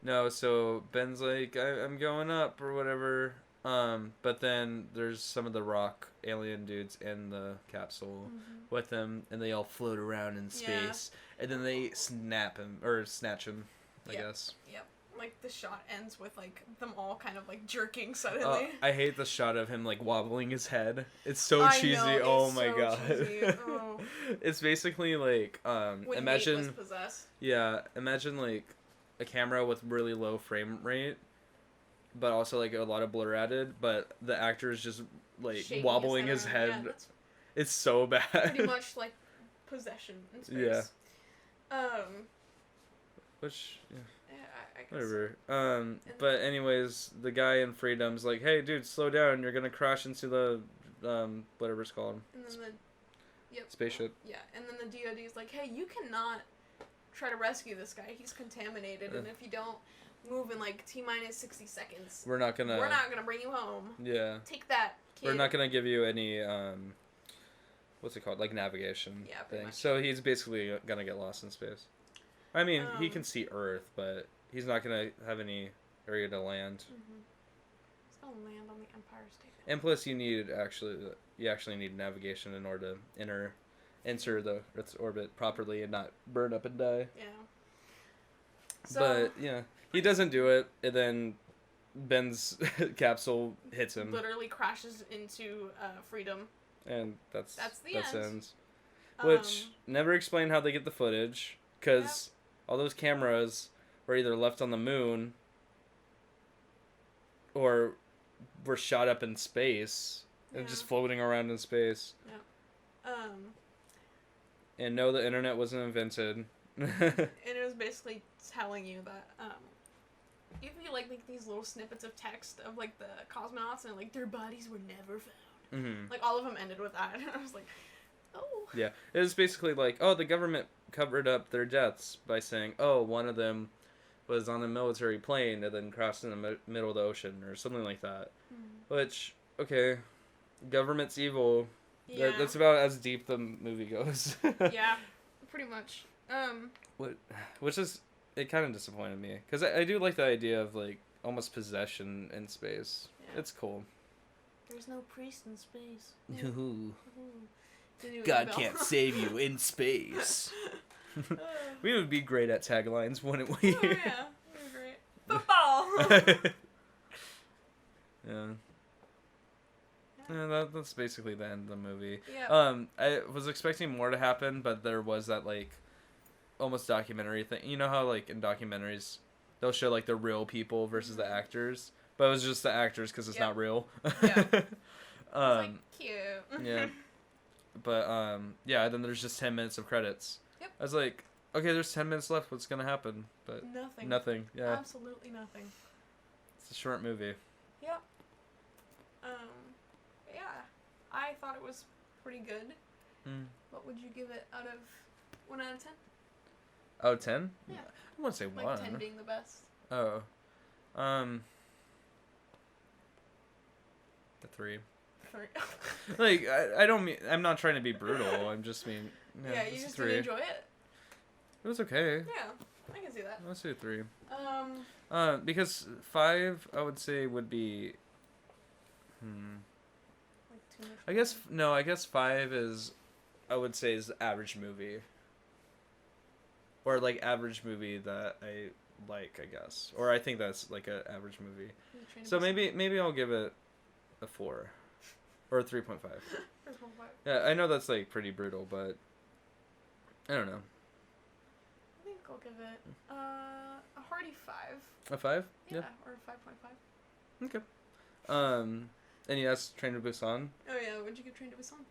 Speaker 1: no. So Ben's like, I'm going up or whatever. But then there's some of the rock alien dudes in the capsule with them, and they all float around in space, and then they snatch him. I guess.
Speaker 2: Yep. Like the shot ends with like them all kind of like jerking suddenly.
Speaker 1: I hate the shot of him like wobbling his head. It's so
Speaker 2: I
Speaker 1: cheesy.
Speaker 2: know,
Speaker 1: Oh
Speaker 2: it's
Speaker 1: my
Speaker 2: so
Speaker 1: god.
Speaker 2: cheesy. Oh.
Speaker 1: It's basically like
Speaker 2: When
Speaker 1: imagine
Speaker 2: Nate was possessed.
Speaker 1: imagine like a camera with really low frame rate, but also like a lot of blur added, but the actor is just like
Speaker 2: Shaking
Speaker 1: wobbling his
Speaker 2: around.
Speaker 1: head.
Speaker 2: Yeah, that's
Speaker 1: It's so bad.
Speaker 2: pretty much like possession in space.
Speaker 1: Yeah. Which
Speaker 2: Yeah, I guess.
Speaker 1: whatever. But anyways, the guy in Freedom's like, "Hey, dude, slow down. You're gonna crash into the whatever it's called,
Speaker 2: And then
Speaker 1: spaceship."
Speaker 2: yeah, and then the DoD is like, "Hey, you cannot try to rescue this guy. He's contaminated, and if you don't move in like T-minus 60 seconds,
Speaker 1: We're not gonna
Speaker 2: bring you home.
Speaker 1: Yeah.
Speaker 2: Take that, kid."
Speaker 1: We're not gonna give you any what's it called, like navigation
Speaker 2: Yeah, pretty
Speaker 1: thing.
Speaker 2: much.
Speaker 1: So he's basically gonna get lost in space. I mean, he can see Earth, but he's not gonna have any area to land.
Speaker 2: He's gonna land on the Empire State Building.
Speaker 1: And plus, you actually need navigation in order to enter the Earth's orbit properly and not burn up and die.
Speaker 2: Yeah. So,
Speaker 1: But yeah, he doesn't do it, and then Ben's capsule hits him,
Speaker 2: literally crashes into Freedom.
Speaker 1: and that's
Speaker 2: the
Speaker 1: that
Speaker 2: end.
Speaker 1: ends. Which never explain how they get the footage, because
Speaker 2: Yep.
Speaker 1: all those cameras were either left on the moon or were shot up in space and just
Speaker 2: Yeah.
Speaker 1: floating around in space. And no, the internet wasn't invented.
Speaker 2: And it was basically telling you that if you like make these little snippets of text of like the cosmonauts and like their bodies were never found.
Speaker 1: Mm-hmm.
Speaker 2: Like all of them ended with that. And I was like, oh.
Speaker 1: Yeah, it was basically like, oh, the government covered up their deaths by saying, oh, one of them was on a military plane and then crashed in the middle of the ocean or something like that. Which, okay, government's evil.
Speaker 2: Yeah.
Speaker 1: That's about as deep the movie goes.
Speaker 2: Yeah, pretty much.
Speaker 1: Which is, it kind of disappointed me. Because I do like the idea of, like, almost possession in space.
Speaker 2: Yeah.
Speaker 1: It's cool.
Speaker 2: There's no priest in space.
Speaker 1: Ooh.
Speaker 2: Ooh.
Speaker 1: God can't save you in space. We would be great at taglines, wouldn't we?
Speaker 2: Oh, yeah. We're great. Football!
Speaker 1: Yeah. Yeah, that's basically the end of the movie.
Speaker 2: Yeah.
Speaker 1: I was expecting more to happen, but there was that, like, almost documentary thing. You know how, like, in documentaries, they'll show, like, the real people versus the actors? But it was just the actors because it's
Speaker 2: Yeah.
Speaker 1: not real.
Speaker 2: Yeah. Like, cute.
Speaker 1: Yeah. But, yeah, then there's just 10 minutes of credits.
Speaker 2: Yep.
Speaker 1: I was like, okay, there's 10 minutes left. What's going to happen? But
Speaker 2: Nothing.
Speaker 1: nothing. Yeah.
Speaker 2: Absolutely nothing.
Speaker 1: It's a short movie.
Speaker 2: Yep. Yeah. I thought it was pretty good. What would you give it out of 1 out of 10?
Speaker 1: Out of 10?
Speaker 2: Yeah.
Speaker 1: I wouldn't say
Speaker 2: Like
Speaker 1: 1.
Speaker 2: 10 being the best.
Speaker 1: Oh. A 3.
Speaker 2: 3.
Speaker 1: Like, I don't mean, I'm not trying to be brutal. I'm just mean,
Speaker 2: Yeah, you
Speaker 1: it's a
Speaker 2: just
Speaker 1: 3.
Speaker 2: didn't enjoy it?
Speaker 1: It was okay.
Speaker 2: Yeah, I can see that.
Speaker 1: Let's do a 3.
Speaker 2: Um,
Speaker 1: Because 5, I would say, would be,
Speaker 2: like too much.
Speaker 1: I guess 5 is, I would say, is the average movie. Or, like, average movie that I like, I guess. Or I think that's, like, an average movie. So maybe I'll give it a 4. Or a 3.5.
Speaker 2: 3.5.
Speaker 1: Yeah, I know that's, like, pretty brutal, but I don't know.
Speaker 2: I think I'll give it a hearty 5.
Speaker 1: A 5?
Speaker 2: Yeah, or a 5.5.
Speaker 1: Okay. And yes, Train to Busan.
Speaker 2: Oh yeah, what'd you give Train to Busan?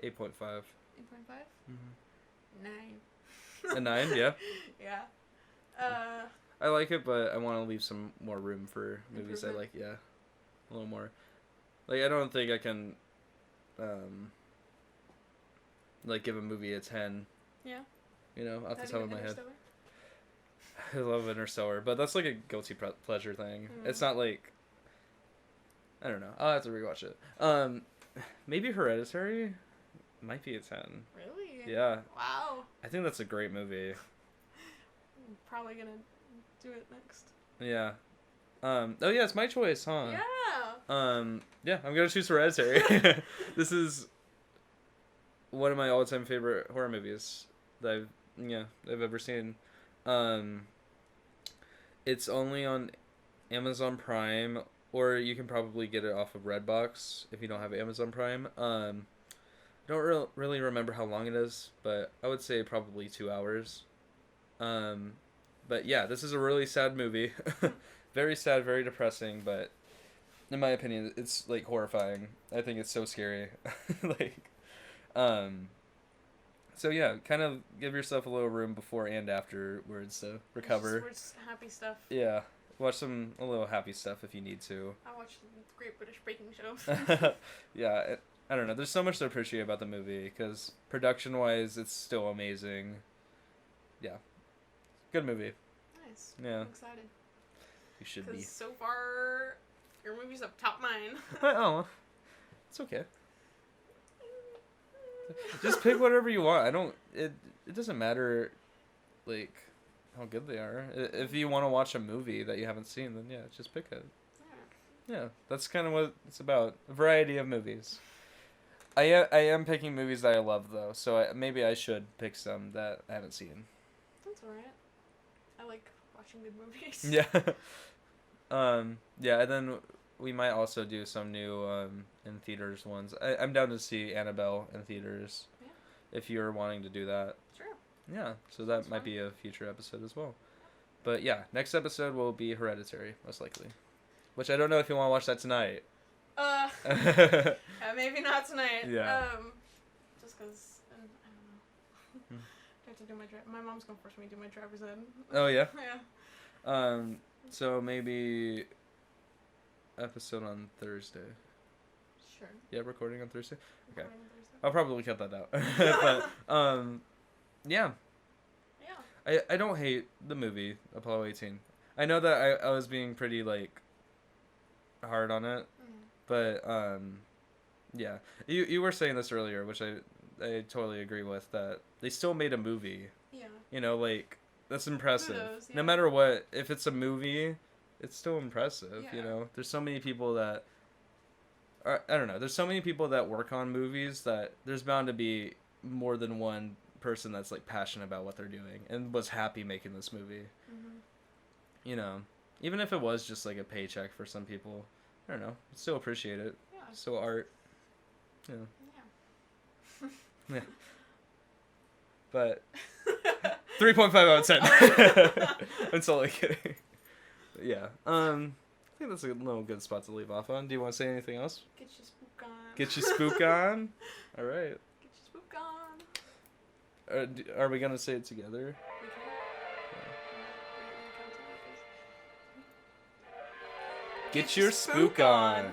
Speaker 1: 8.5.
Speaker 2: 8.5?
Speaker 1: Mm-hmm.
Speaker 2: 9.
Speaker 1: A 9, yeah.
Speaker 2: Yeah.
Speaker 1: I like it, but I want to leave some more room for movies I
Speaker 2: Improvement.
Speaker 1: like. Yeah, a little more. Like, I don't think I can, like, give a movie a 10.
Speaker 2: Yeah.
Speaker 1: You know, off the
Speaker 2: Not
Speaker 1: top of
Speaker 2: even
Speaker 1: my head.
Speaker 2: Interstellar?
Speaker 1: I love Interstellar, but that's like a guilty pleasure thing. It's not like, I don't know. I'll have to rewatch it. Maybe Hereditary might be a 10.
Speaker 2: Really?
Speaker 1: Yeah,
Speaker 2: Wow.
Speaker 1: I think that's a great movie.
Speaker 2: I'm probably gonna do it next.
Speaker 1: Yeah. Oh yeah, it's my choice, huh?
Speaker 2: Yeah.
Speaker 1: Yeah, I'm gonna choose Hereditary. This is one of my all-time favorite horror movies that I've ever seen. It's only on Amazon Prime, or you can probably get it off of Redbox if you don't have Amazon Prime. I don't really remember how long it is, but I would say probably 2 hours. But yeah, this is a really sad movie. Very sad, very depressing, but in my opinion, it's, like, horrifying. I think it's so scary. Like, so yeah, kind of give yourself a little room before and afterwards to recover.
Speaker 2: Just happy stuff.
Speaker 1: Yeah, watch a little happy stuff if you need to.
Speaker 2: I watch the Great British Baking Show.
Speaker 1: Yeah, I don't know. There's so much to appreciate about the movie, because production-wise, it's still amazing. Yeah. Good movie.
Speaker 2: Nice.
Speaker 1: Yeah.
Speaker 2: I'm excited.
Speaker 1: You should be.
Speaker 2: Because so far, your movie's up top mine.
Speaker 1: Oh, it's okay. Just pick whatever you want. It doesn't matter, like, how good they are. If you want to watch a movie that you haven't seen, then yeah, just pick it. Yeah, that's kind of what it's about. A variety of movies. I am picking movies that I love though, so maybe I should pick some that I haven't seen.
Speaker 2: That's alright. I like watching good movies.
Speaker 1: Yeah. Yeah, and then we might also do some new in theaters ones. I'm down to see Annabelle in theaters.
Speaker 2: Yeah.
Speaker 1: If you're wanting to do that.
Speaker 2: Sure.
Speaker 1: Yeah, so that
Speaker 2: Sounds
Speaker 1: might
Speaker 2: fun.
Speaker 1: be a future episode as well. But yeah, next episode will be Hereditary, most likely. Which I don't know if you want to watch that tonight.
Speaker 2: Maybe not tonight.
Speaker 1: Yeah.
Speaker 2: Just because, I don't know.
Speaker 1: Hmm.
Speaker 2: I have to do my mom's gonna force me to do my driver's ed.
Speaker 1: Oh yeah.
Speaker 2: Yeah.
Speaker 1: So maybe episode on Thursday.
Speaker 2: Sure.
Speaker 1: Yeah, recording on Thursday. Okay.
Speaker 2: Recording on Thursday.
Speaker 1: I'll probably cut that out. But yeah.
Speaker 2: Yeah.
Speaker 1: I don't hate the movie Apollo 18. I know that I was being pretty like hard on it, but yeah. You were saying this earlier, which I totally agree with, that they still made a movie.
Speaker 2: Yeah.
Speaker 1: You know, like that's impressive.
Speaker 2: Kudos, yeah.
Speaker 1: No matter what, if it's a movie, it's still impressive, you
Speaker 2: Yeah.
Speaker 1: know. There's so many people that I don't know. There's so many people that work on movies that there's bound to be more than one person that's like passionate about what they're doing and was happy making this movie.
Speaker 2: Mm-hmm.
Speaker 1: You know, even if it was just like a paycheck for some people, I don't know, still appreciate it.
Speaker 2: Yeah.
Speaker 1: Still art. You know.
Speaker 2: Yeah.
Speaker 1: Yeah. But 3.5 out of 10. I'm totally kidding. But yeah. I think that's a little good spot to leave off on. Do you want to say anything else?
Speaker 2: Get your spook on.
Speaker 1: Get your spook on. All right.
Speaker 2: Get your spook on.
Speaker 1: Are we gonna say it together?
Speaker 2: We can.
Speaker 1: Get your spook on.